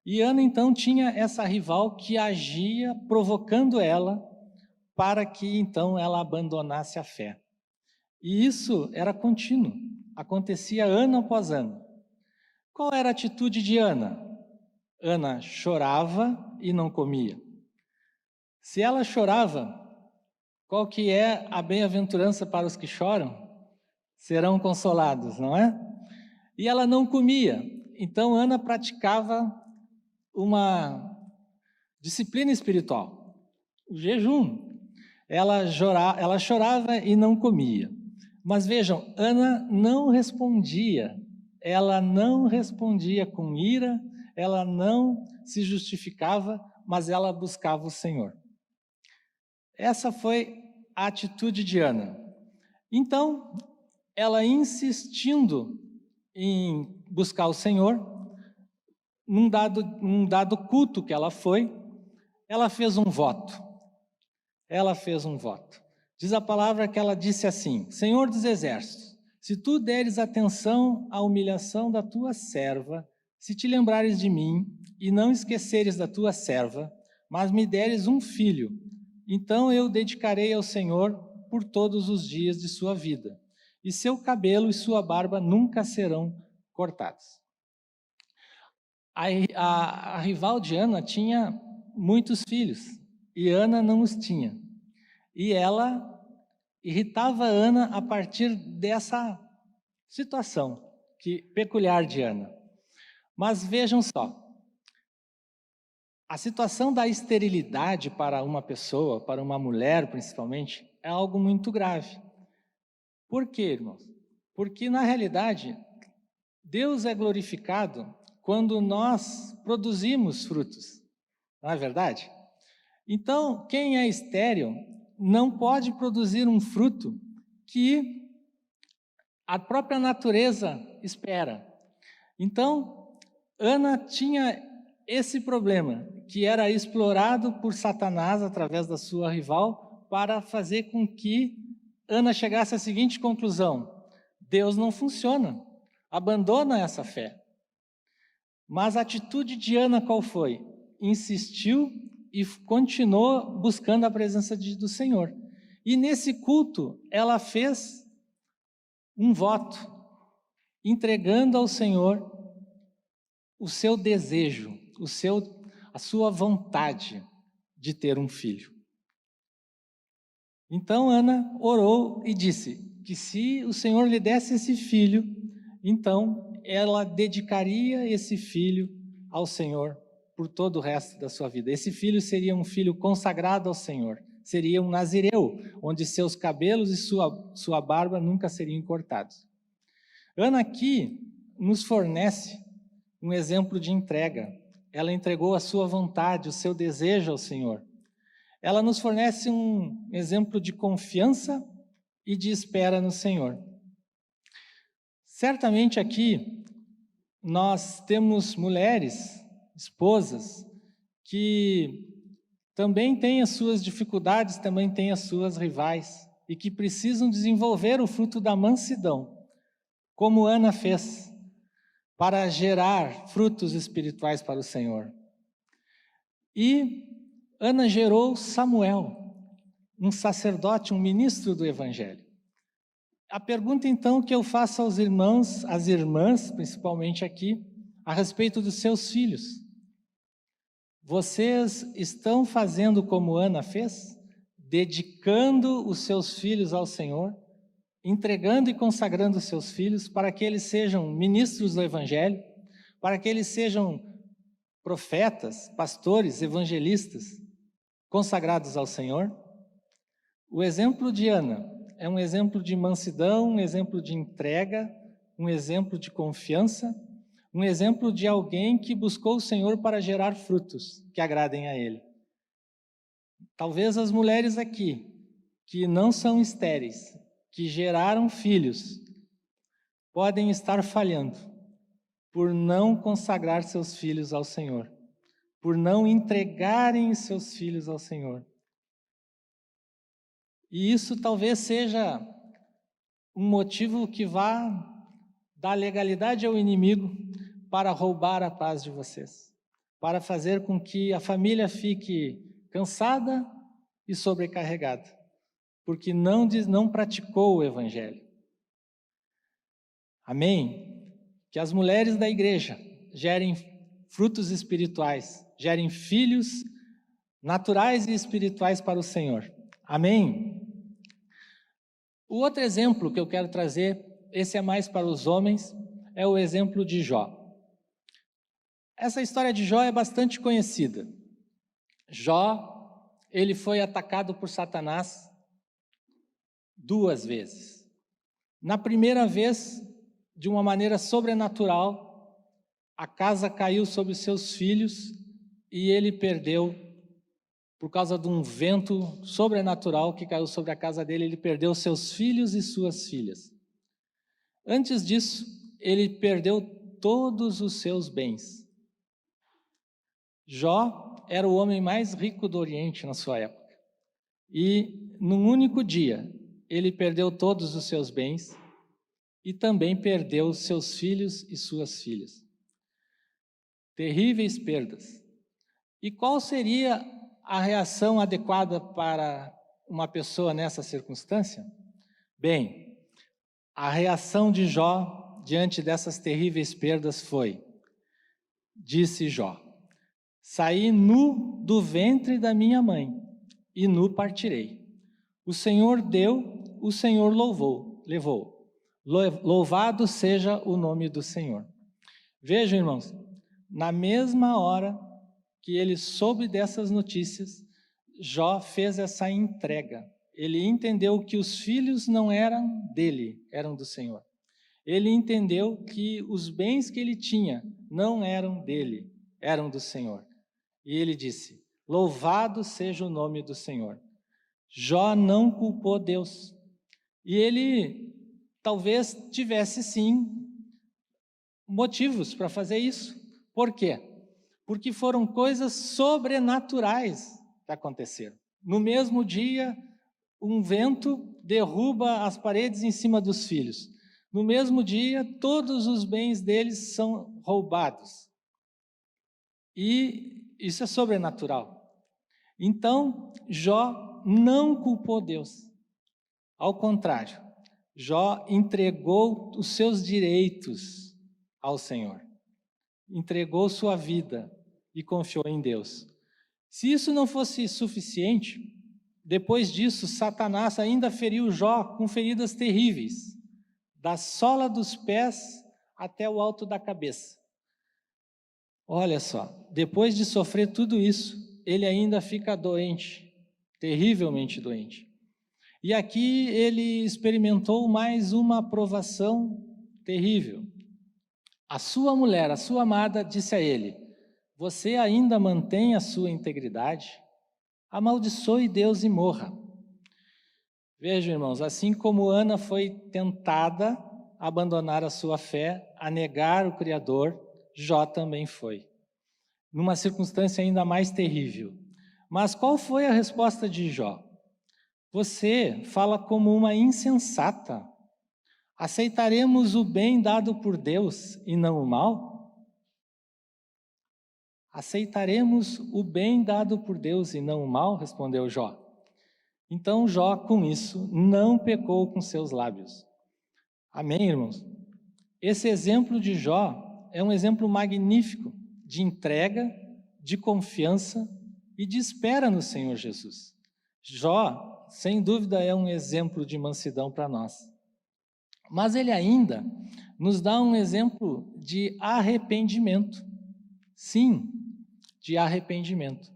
E Ana então tinha essa rival que agia provocando ela para que então ela abandonasse a fé. E isso era contínuo, acontecia ano após ano. Qual era a atitude de Ana? Ana chorava e não comia. Se ela chorava, qual que é a bem-aventurança para os que choram? Serão consolados, não é? E ela não comia. Então Ana praticava uma disciplina espiritual, o jejum. Ela chorava e não comia. Mas vejam, Ana não respondia. Ela não respondia com ira, ela não se justificava, mas ela buscava o Senhor. Essa foi a atitude de Ana. Então, ela insistindo em buscar o Senhor, num dado culto que ela foi, ela fez um voto. Ela fez um voto. Diz a palavra que ela disse assim: Senhor dos exércitos, se tu deres atenção à humilhação da tua serva, se te lembrares de mim e não esqueceres da tua serva, mas me deres um filho, então eu dedicarei ao Senhor por todos os dias de sua vida, e seu cabelo e sua barba nunca serão cortados. A rival de Ana tinha muitos filhos, e Ana não os tinha. E ela irritava Ana a partir dessa situação peculiar de Ana. Mas vejam só, a situação da esterilidade para uma pessoa, para uma mulher principalmente, é algo muito grave. Por quê, irmãos? Porque, na realidade, Deus é glorificado quando nós produzimos frutos, não é verdade? Então, quem é estéril não pode produzir um fruto que a própria natureza espera. Então, Ana tinha esse problema, que era explorado por Satanás através da sua rival para fazer com que Ana chegasse à seguinte conclusão: Deus não funciona, abandona essa fé. Mas a atitude de Ana qual foi? Insistiu e continuou buscando a presença do Senhor. E nesse culto ela fez um voto, entregando ao Senhor o seu desejo, a sua vontade de ter um filho. Então Ana orou e disse que se o Senhor lhe desse esse filho, então ela dedicaria esse filho ao Senhor por todo o resto da sua vida. Esse filho seria um filho consagrado ao Senhor, seria um nazireu, onde seus cabelos e sua barba nunca seriam cortados. Ana aqui nos fornece um exemplo de entrega. Ela entregou a sua vontade, o seu desejo ao Senhor. Ela nos fornece um exemplo de confiança e de espera no Senhor. Certamente aqui nós temos mulheres, esposas, que também têm as suas dificuldades, também têm as suas rivais, e que precisam desenvolver o fruto da mansidão, como Ana fez, para gerar frutos espirituais para o Senhor. E Ana gerou Samuel, um sacerdote, um ministro do Evangelho. A pergunta então que eu faço aos irmãos, às irmãs, principalmente aqui, a respeito dos seus filhos. Vocês estão fazendo como Ana fez? Dedicando os seus filhos ao Senhor, entregando e consagrando os seus filhos para que eles sejam ministros do Evangelho, para que eles sejam profetas, pastores, evangelistas, consagrados ao Senhor? O exemplo de Ana é um exemplo de mansidão, um exemplo de entrega, um exemplo de confiança, um exemplo de alguém que buscou o Senhor para gerar frutos que agradem a Ele. Talvez as mulheres aqui, que não são estéreis, que geraram filhos, podem estar falhando por não consagrar seus filhos ao Senhor, por não entregarem seus filhos ao Senhor. E isso talvez seja um motivo que vá dar legalidade ao inimigo para roubar a paz de vocês, para fazer com que a família fique cansada e sobrecarregada, porque não praticou o Evangelho. Amém? Que as mulheres da igreja gerem frutos espirituais, gerem filhos naturais e espirituais para o Senhor. Amém? O outro exemplo que eu quero trazer, esse é mais para os homens, é o exemplo de Jó. Essa história de Jó é bastante conhecida. Jó, ele foi atacado por Satanás 2 vezes. Na primeira vez, de uma maneira sobrenatural, a casa caiu sobre seus filhos e ele perdeu, por causa de um vento sobrenatural que caiu sobre a casa dele, ele perdeu seus filhos e suas filhas. Antes disso, ele perdeu todos os seus bens. Jó era o homem mais rico do Oriente na sua época. E, num único dia, ele perdeu todos os seus bens e também perdeu seus filhos e suas filhas. Terríveis perdas. E qual seria a reação adequada para uma pessoa nessa circunstância? Bem, a reação de Jó diante dessas terríveis perdas foi: disse Jó, saí nu do ventre da minha mãe, e nu partirei. O Senhor deu, o Senhor levou. Louvado seja o nome do Senhor. Vejam, irmãos, na mesma hora que ele soube dessas notícias, Jó fez essa entrega. Ele entendeu que os filhos não eram dele, eram do Senhor. Ele entendeu que os bens que ele tinha não eram dele, eram do Senhor. E ele disse: louvado seja o nome do Senhor. Jó não culpou Deus. E ele talvez tivesse sim motivos para fazer isso. Por quê? Porque foram coisas sobrenaturais que aconteceram. No mesmo dia, um vento derruba as paredes em cima dos filhos. No mesmo dia, todos os bens deles são roubados. E isso é sobrenatural. Então, Jó não culpou Deus. Ao contrário, Jó entregou os seus direitos ao Senhor. Entregou sua vida e confiou em Deus. Se isso não fosse suficiente, depois disso, Satanás ainda feriu Jó com feridas terríveis, da sola dos pés até o alto da cabeça. Olha só, depois de sofrer tudo isso, ele ainda fica doente, terrivelmente doente. E aqui ele experimentou mais uma provação terrível. A sua mulher, a sua amada, disse a ele: você ainda mantém a sua integridade? Amaldiçoe Deus e morra. Vejam, irmãos, assim como Ana foi tentada a abandonar a sua fé, a negar o Criador, Jó também foi, numa circunstância ainda mais terrível. Mas qual foi a resposta de Jó? Você fala como uma insensata. Aceitaremos o bem dado por Deus e não o mal? Aceitaremos o bem dado por Deus e não o mal? Respondeu Jó. Então Jó, com isso, não pecou com seus lábios. Amém, irmãos? Esse exemplo de Jó é um exemplo magnífico de entrega, de confiança e de espera no Senhor Jesus. Jó, sem dúvida, é um exemplo de mansidão para nós. Mas ele ainda nos dá um exemplo de arrependimento. Sim, de arrependimento.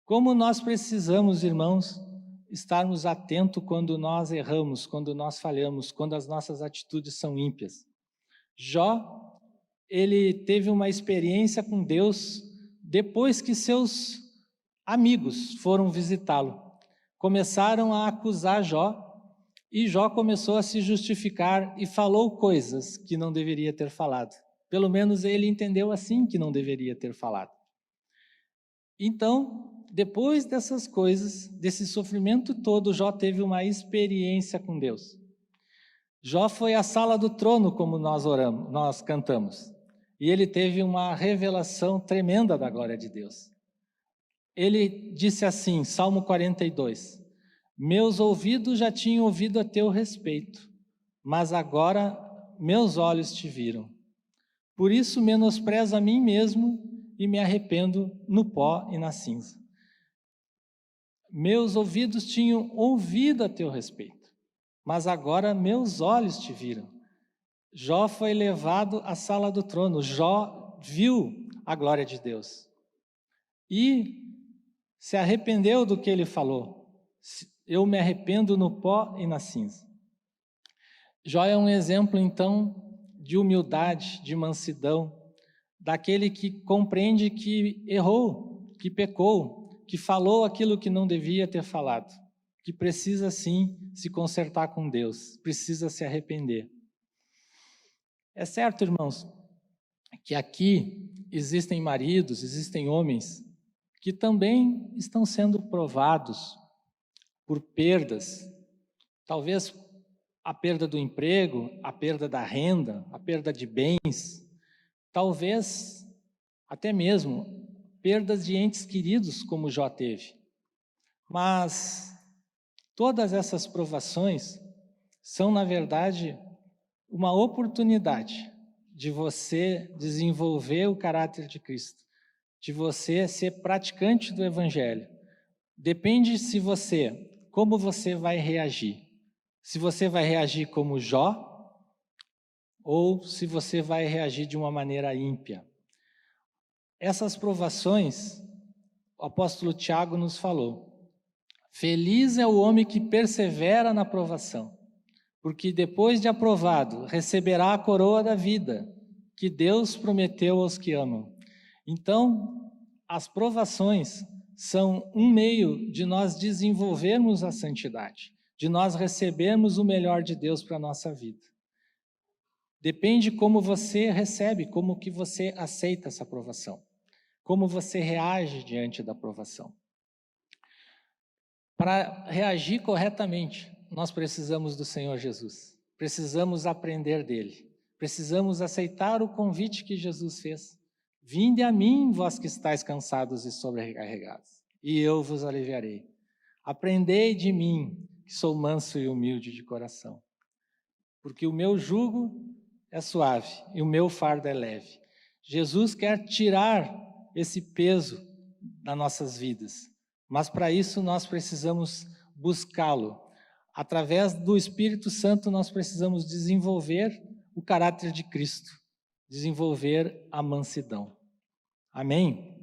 Como nós precisamos, irmãos, estarmos atentos quando nós erramos, quando nós falhamos, quando as nossas atitudes são ímpias. Jó, ele teve uma experiência com Deus depois que seus amigos foram visitá-lo. Começaram a acusar Jó, e Jó começou a se justificar e falou coisas que não deveria ter falado. Pelo menos ele entendeu assim que não deveria ter falado. Então, depois dessas coisas, desse sofrimento todo, Jó teve uma experiência com Deus. Jó foi à sala do trono, como nós cantamos, e ele teve uma revelação tremenda da glória de Deus. Ele disse assim, Salmo 42, meus ouvidos já tinham ouvido a teu respeito, mas agora meus olhos te viram. Por isso menosprezo a mim mesmo e me arrependo no pó e na cinza. Meus ouvidos tinham ouvido a teu respeito, mas agora meus olhos te viram. Jó foi levado à sala do trono, Jó viu a glória de Deus e se arrependeu do que ele falou. Eu me arrependo no pó e na cinza. Jó é um exemplo, então, de humildade, de mansidão, daquele que compreende que errou, que pecou, que falou aquilo que não devia ter falado, que precisa sim se consertar com Deus, precisa se arrepender. É certo, irmãos, que aqui existem maridos, existem homens que também estão sendo provados por perdas, talvez a perda do emprego, a perda da renda, a perda de bens, talvez até mesmo perdas de entes queridos como Jó teve. Mas todas essas provações são, na verdade, uma oportunidade de você desenvolver o caráter de Cristo, de você ser praticante do Evangelho. Depende como você vai reagir. Se você vai reagir como Jó, ou se você vai reagir de uma maneira ímpia. Essas provações, o apóstolo Tiago nos falou: feliz é o homem que persevera na provação, porque depois de aprovado, receberá a coroa da vida, que Deus prometeu aos que amam. Então, as provações são um meio de nós desenvolvermos a santidade, de nós recebermos o melhor de Deus para a nossa vida. Depende como você recebe, como que você aceita essa provação, como você reage diante da provação. Para reagir corretamente, nós precisamos do Senhor Jesus, precisamos aprender dele, precisamos aceitar o convite que Jesus fez. Vinde a mim, vós que estáis cansados e sobrecarregados, e eu vos aliviarei. Aprendei de mim, que sou manso e humilde de coração, porque o meu jugo é suave e o meu fardo é leve. Jesus quer tirar esse peso das nossas vidas, mas para isso nós precisamos buscá-lo. Através do Espírito Santo nós precisamos desenvolver o caráter de Cristo, desenvolver a mansidão. Amém?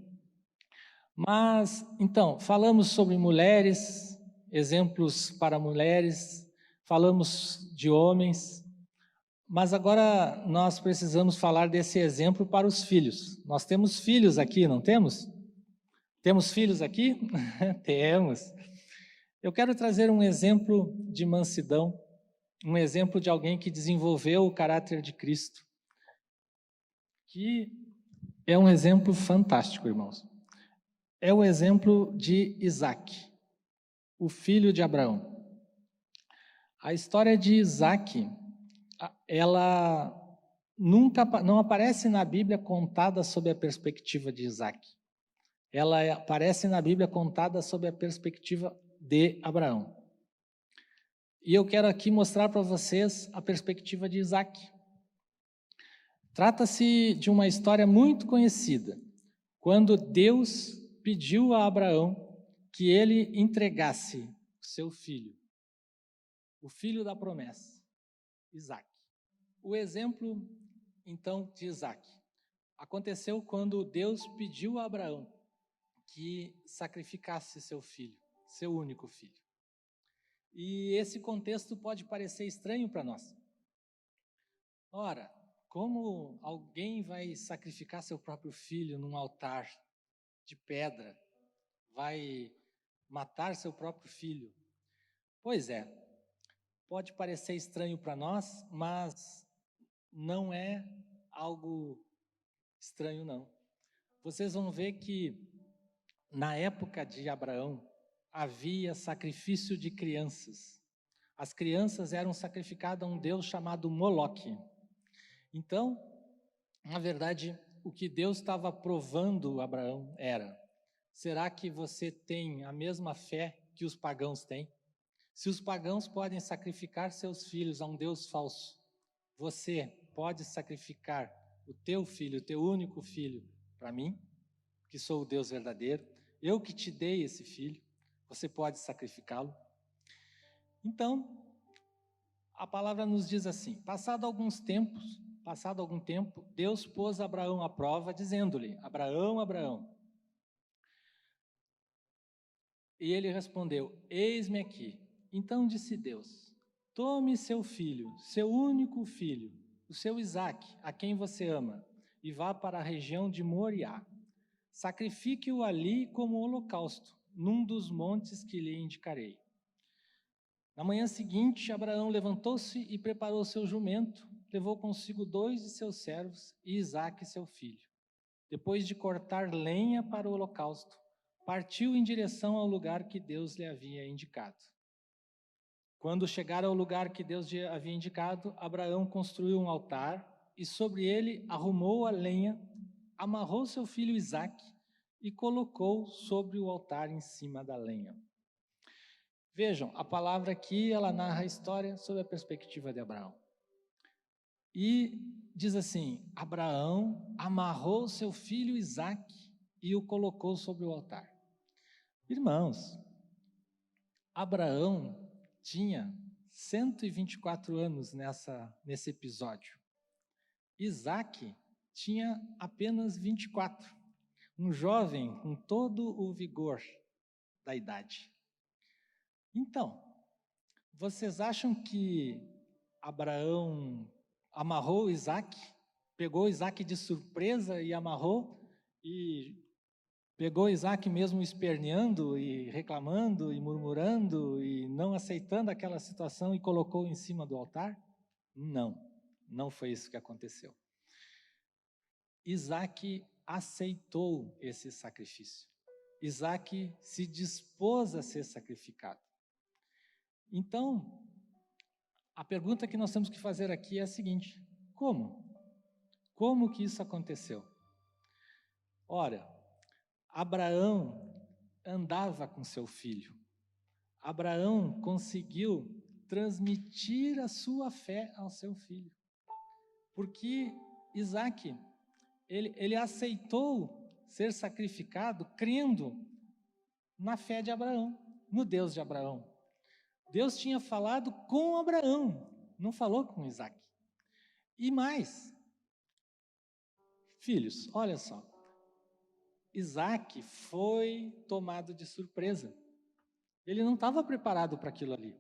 Mas, então, falamos sobre mulheres, exemplos para mulheres, falamos de homens, mas agora nós precisamos falar desse exemplo para os filhos. Nós temos filhos aqui, não temos? Temos filhos aqui? Temos. Eu quero trazer um exemplo de mansidão, um exemplo de alguém que desenvolveu o caráter de Cristo, que é um exemplo fantástico, irmãos. É o exemplo de Isaac, o filho de Abraão. A história de Isaac, ela não aparece na Bíblia contada sob a perspectiva de Isaac. Ela aparece na Bíblia contada sob a perspectiva de Abraão. E eu quero aqui mostrar para vocês a perspectiva de Isaac. Trata-se de uma história muito conhecida, quando Deus pediu a Abraão que ele entregasse seu filho, o filho da promessa, Isaac. O exemplo, então, de Isaac aconteceu quando Deus pediu a Abraão que sacrificasse seu filho, seu único filho. E esse contexto pode parecer estranho para nós. Ora, como alguém vai sacrificar seu próprio filho num altar de pedra? Vai matar seu próprio filho? Pois é, pode parecer estranho para nós, mas não é algo estranho, não. Vocês vão ver que na época de Abraão havia sacrifício de crianças. As crianças eram sacrificadas a um deus chamado Moloque. Então, na verdade, o que Deus estava provando a Abraão era: será que você tem a mesma fé que os pagãos têm? Se os pagãos podem sacrificar seus filhos a um Deus falso, você pode sacrificar o teu filho, o teu único filho, para mim, que sou o Deus verdadeiro? Eu que te dei esse filho, você pode sacrificá-lo? Então, a palavra nos diz assim: passado algum tempo, Deus pôs Abraão à prova, dizendo-lhe: Abraão, Abraão. E ele respondeu: eis-me aqui. Então disse Deus: tome seu filho, seu único filho, o seu Isaque, a quem você ama, e vá para a região de Moriá. Sacrifique-o ali como holocausto, num dos montes que lhe indicarei. Na manhã seguinte, Abraão levantou-se e preparou seu jumento, levou consigo 2 de seus servos e Isaque, seu filho. Depois de cortar lenha para o holocausto, partiu em direção ao lugar que Deus lhe havia indicado. Quando chegaram ao lugar que Deus lhe havia indicado, Abraão construiu um altar e sobre ele arrumou a lenha, amarrou seu filho Isaque e colocou sobre o altar em cima da lenha. Vejam, a palavra aqui, ela narra a história sob a perspectiva de Abraão. E diz assim: Abraão amarrou seu filho Isaque e o colocou sobre o altar. Irmãos, Abraão tinha 124 anos nesse episódio. Isaque tinha apenas 24, um jovem com todo o vigor da idade. Então, vocês acham que Abraão amarrou Isaque, pegou Isaque de surpresa e amarrou, e pegou Isaque mesmo esperneando e reclamando e murmurando e não aceitando aquela situação e colocou em cima do altar? Não foi isso que aconteceu. Isaque aceitou esse sacrifício. Isaque se dispôs a ser sacrificado. Então, a pergunta que nós temos que fazer aqui é a seguinte: como? Como que isso aconteceu? Ora, Abraão andava com seu filho. Abraão conseguiu transmitir a sua fé ao seu filho. Porque Isaque, ele aceitou ser sacrificado crendo na fé de Abraão, no Deus de Abraão. Deus tinha falado com Abraão, não falou com Isaque. E mais, filhos, olha só, Isaque foi tomado de surpresa. Ele não estava preparado para aquilo ali.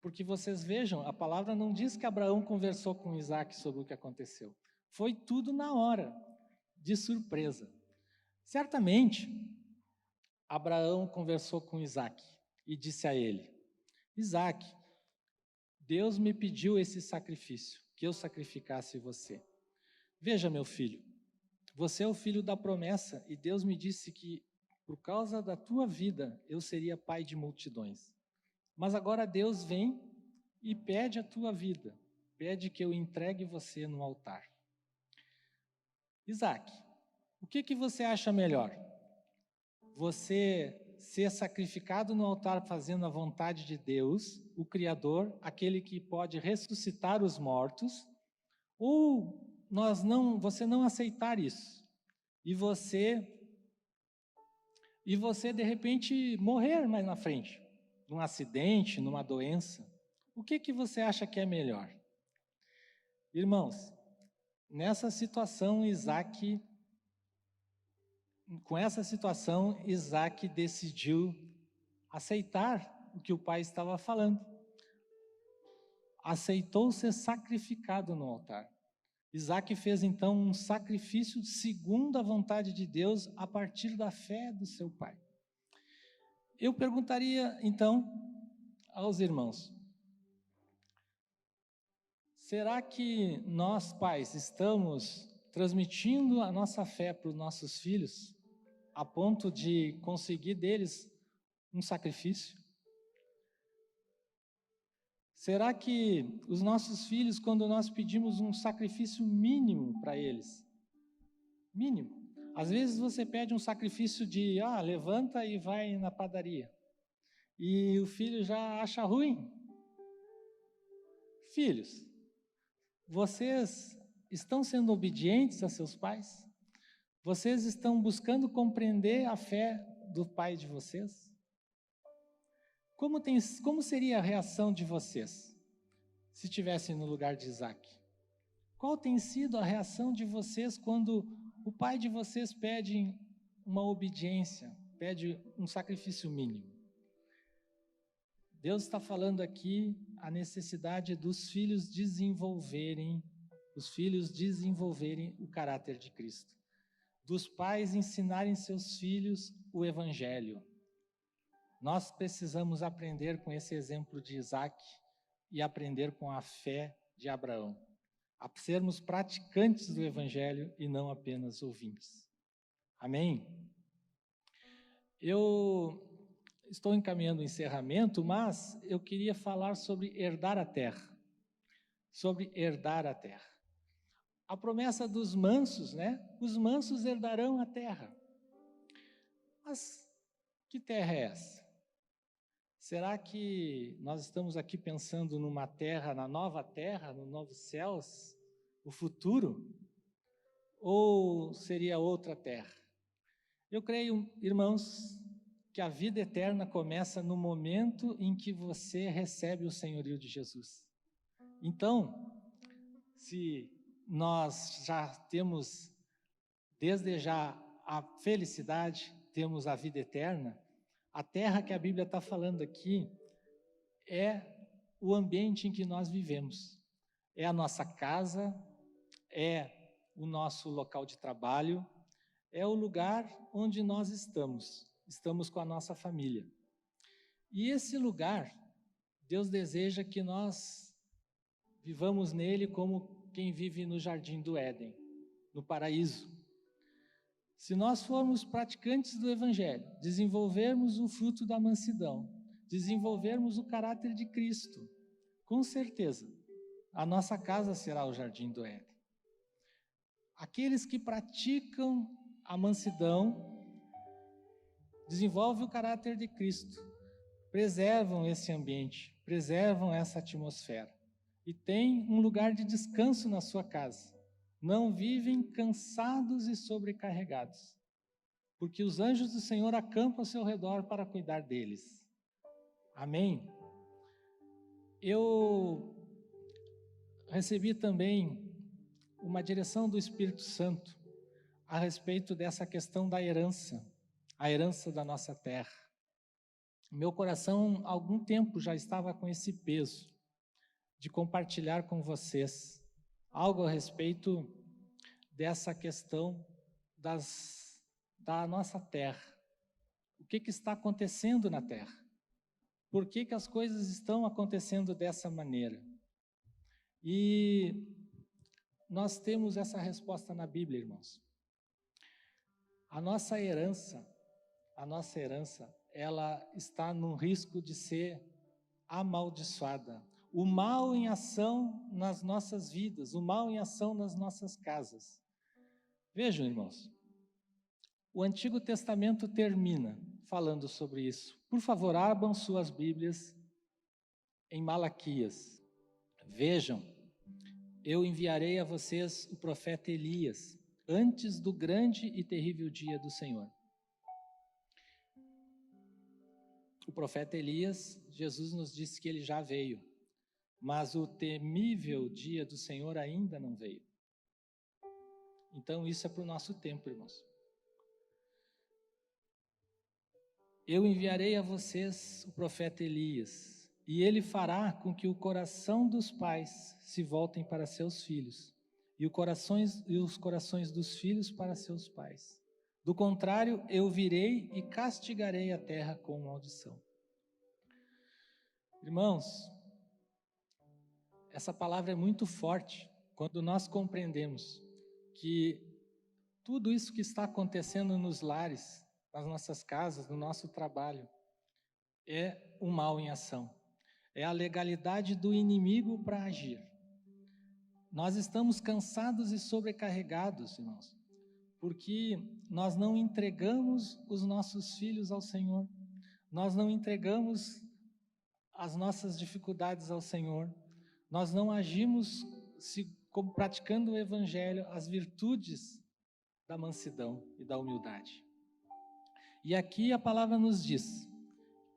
Porque vocês vejam, a palavra não diz que Abraão conversou com Isaque sobre o que aconteceu. Foi tudo na hora, de surpresa. Certamente, Abraão conversou com Isaque e disse a ele: Isaque, Deus me pediu esse sacrifício, que eu sacrificasse você. Veja, meu filho, você é o filho da promessa e Deus me disse que por causa da tua vida eu seria pai de multidões. Mas agora Deus vem e pede a tua vida, pede que eu entregue você no altar. Isaque, o que você acha melhor? Você ser sacrificado no altar fazendo a vontade de Deus, o Criador, aquele que pode ressuscitar os mortos, ou você não aceitar isso e você de repente morrer mais na frente, num acidente, numa doença? O que você acha que é melhor? Irmãos, nessa situação, Isaque decidiu aceitar o que o pai estava falando. Aceitou ser sacrificado no altar. Isaque fez então um sacrifício segundo a vontade de Deus a partir da fé do seu pai. Eu perguntaria então aos irmãos: será que nós, pais, estamos transmitindo a nossa fé para os nossos filhos a ponto de conseguir deles um sacrifício? Será que os nossos filhos, quando nós pedimos um sacrifício mínimo para eles, mínimo, às vezes você pede um sacrifício de, levanta e vai na padaria, e o filho já acha ruim. Filhos, vocês estão sendo obedientes a seus pais? Vocês estão buscando compreender a fé do pai de vocês? Como seria a reação de vocês se estivessem no lugar de Isaque? Qual tem sido a reação de vocês quando o pai de vocês pede uma obediência, pede um sacrifício mínimo? Deus está falando aqui a necessidade dos filhos desenvolverem o caráter de Cristo, dos pais ensinarem seus filhos o Evangelho. Nós precisamos aprender com esse exemplo de Isaque e aprender com a fé de Abraão, a sermos praticantes do Evangelho e não apenas ouvintes. Amém? Eu estou encaminhando o encerramento, mas eu queria falar sobre herdar a terra. Sobre herdar a terra. A promessa dos mansos, né? Os mansos herdarão a terra. Mas que terra é essa? Será que nós estamos aqui pensando numa terra, na nova terra, no novos céus, o futuro? Ou seria outra terra? Eu creio, irmãos, que a vida eterna começa no momento em que você recebe o senhorio de Jesus. Então, se nós já temos, desde já, a felicidade, temos a vida eterna, a terra que a Bíblia está falando aqui é o ambiente em que nós vivemos. É a nossa casa, é o nosso local de trabalho, é o lugar onde nós estamos com a nossa família. E esse lugar, Deus deseja que nós vivamos nele como quem vive no jardim do Éden, no paraíso. Se nós formos praticantes do Evangelho, desenvolvermos o fruto da mansidão, desenvolvermos o caráter de Cristo, com certeza, a nossa casa será o jardim do Éden. Aqueles que praticam a mansidão, desenvolvem o caráter de Cristo, preservam esse ambiente, preservam essa atmosfera e têm um lugar de descanso na sua casa. Não vivem cansados e sobrecarregados, porque os anjos do Senhor acampam ao seu redor para cuidar deles. Amém? Eu recebi também uma direção do Espírito Santo a respeito dessa questão da herança, a herança da nossa terra. Meu coração, há algum tempo, já estava com esse peso de compartilhar com vocês algo a respeito dessa questão da nossa terra. O que está acontecendo na terra? Por que as coisas estão acontecendo dessa maneira? E nós temos essa resposta na Bíblia, irmãos. A nossa herança, ela está no risco de ser amaldiçoada. O mal em ação nas nossas vidas, o mal em ação nas nossas casas. Vejam, irmãos, o Antigo Testamento termina falando sobre isso. Por favor, abram suas Bíblias em Malaquias. Vejam, eu enviarei a vocês o profeta Elias, antes do grande e terrível dia do Senhor. O profeta Elias, Jesus nos disse que ele já veio, mas o temível dia do Senhor ainda não veio. Então isso é para o nosso tempo, irmãos. Eu enviarei a vocês o profeta Elias, e ele fará com que o coração dos pais se voltem para seus filhos, e os corações dos filhos para seus pais. Do contrário, eu virei e castigarei a terra com maldição. Irmãos, essa palavra é muito forte quando nós compreendemos que tudo isso que está acontecendo nos lares, nas nossas casas, no nosso trabalho, é o mal em ação. É a legalidade do inimigo para agir. Nós estamos cansados e sobrecarregados, irmãos, porque nós não entregamos os nossos filhos ao Senhor, nós não entregamos as nossas dificuldades ao Senhor, nós não agimos como praticando o Evangelho, as virtudes da mansidão e da humildade. E aqui a palavra nos diz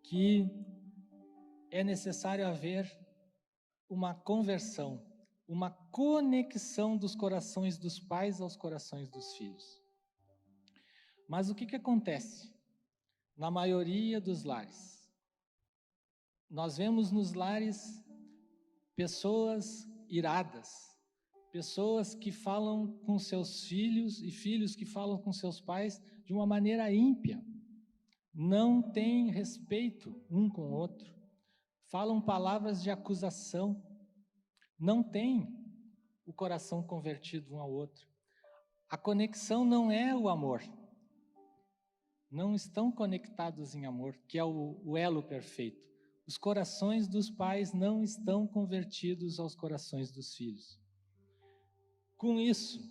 que é necessário haver uma conversão, uma conexão dos corações dos pais aos corações dos filhos. Mas o que acontece? Na maioria dos lares, nós vemos nos lares pessoas iradas, pessoas que falam com seus filhos e filhos que falam com seus pais de uma maneira ímpia, não têm respeito um com o outro, falam palavras de acusação, não têm o coração convertido um ao outro. A conexão não é o amor, não estão conectados em amor, que é o elo perfeito. Os corações dos pais não estão convertidos aos corações dos filhos. Com isso,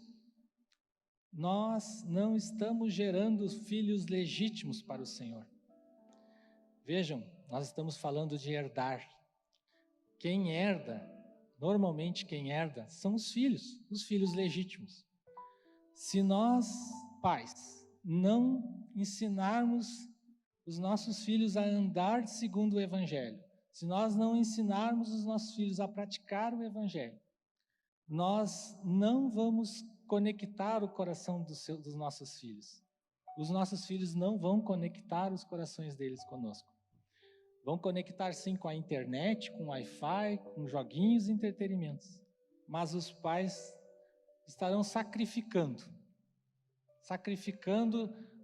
nós não estamos gerando filhos legítimos para o Senhor. Vejam, nós estamos falando de herdar. Quem herda, normalmente quem herda, são os filhos legítimos. Se nós, pais, não ensinarmos os nossos filhos a andar segundo o Evangelho, se nós não ensinarmos os nossos filhos a praticar o Evangelho, nós não vamos conectar o coração dos nossos filhos. Os nossos filhos não vão conectar os corações deles conosco. Vão conectar sim com a internet, com o Wi-Fi, com joguinhos e entretenimentos. Mas os pais estarão sacrificando,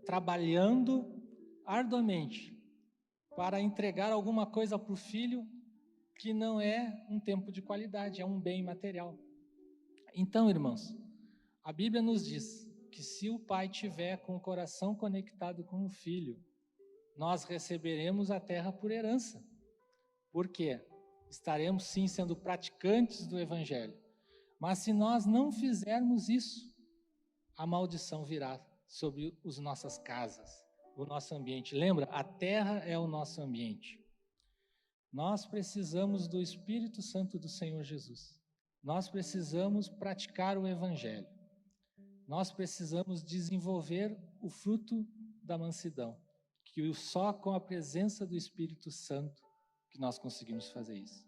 trabalhando arduamente para entregar alguma coisa para o filho que não é um tempo de qualidade, é um bem material. Então, irmãos, a Bíblia nos diz que se o pai tiver com o coração conectado com o filho, nós receberemos a terra por herança. Por quê? Estaremos sim sendo praticantes do Evangelho. Mas se nós não fizermos isso, a maldição virá sobre as nossas casas, o nosso ambiente. Lembra? A terra é o nosso ambiente. Nós precisamos do Espírito Santo do Senhor Jesus. Nós precisamos praticar o Evangelho. Nós precisamos desenvolver o fruto da mansidão, que só com a presença do Espírito Santo que nós conseguimos fazer isso.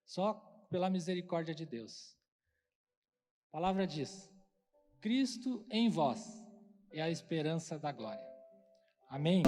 Só pela misericórdia de Deus. A palavra diz: Cristo em vós é a esperança da glória. Amém?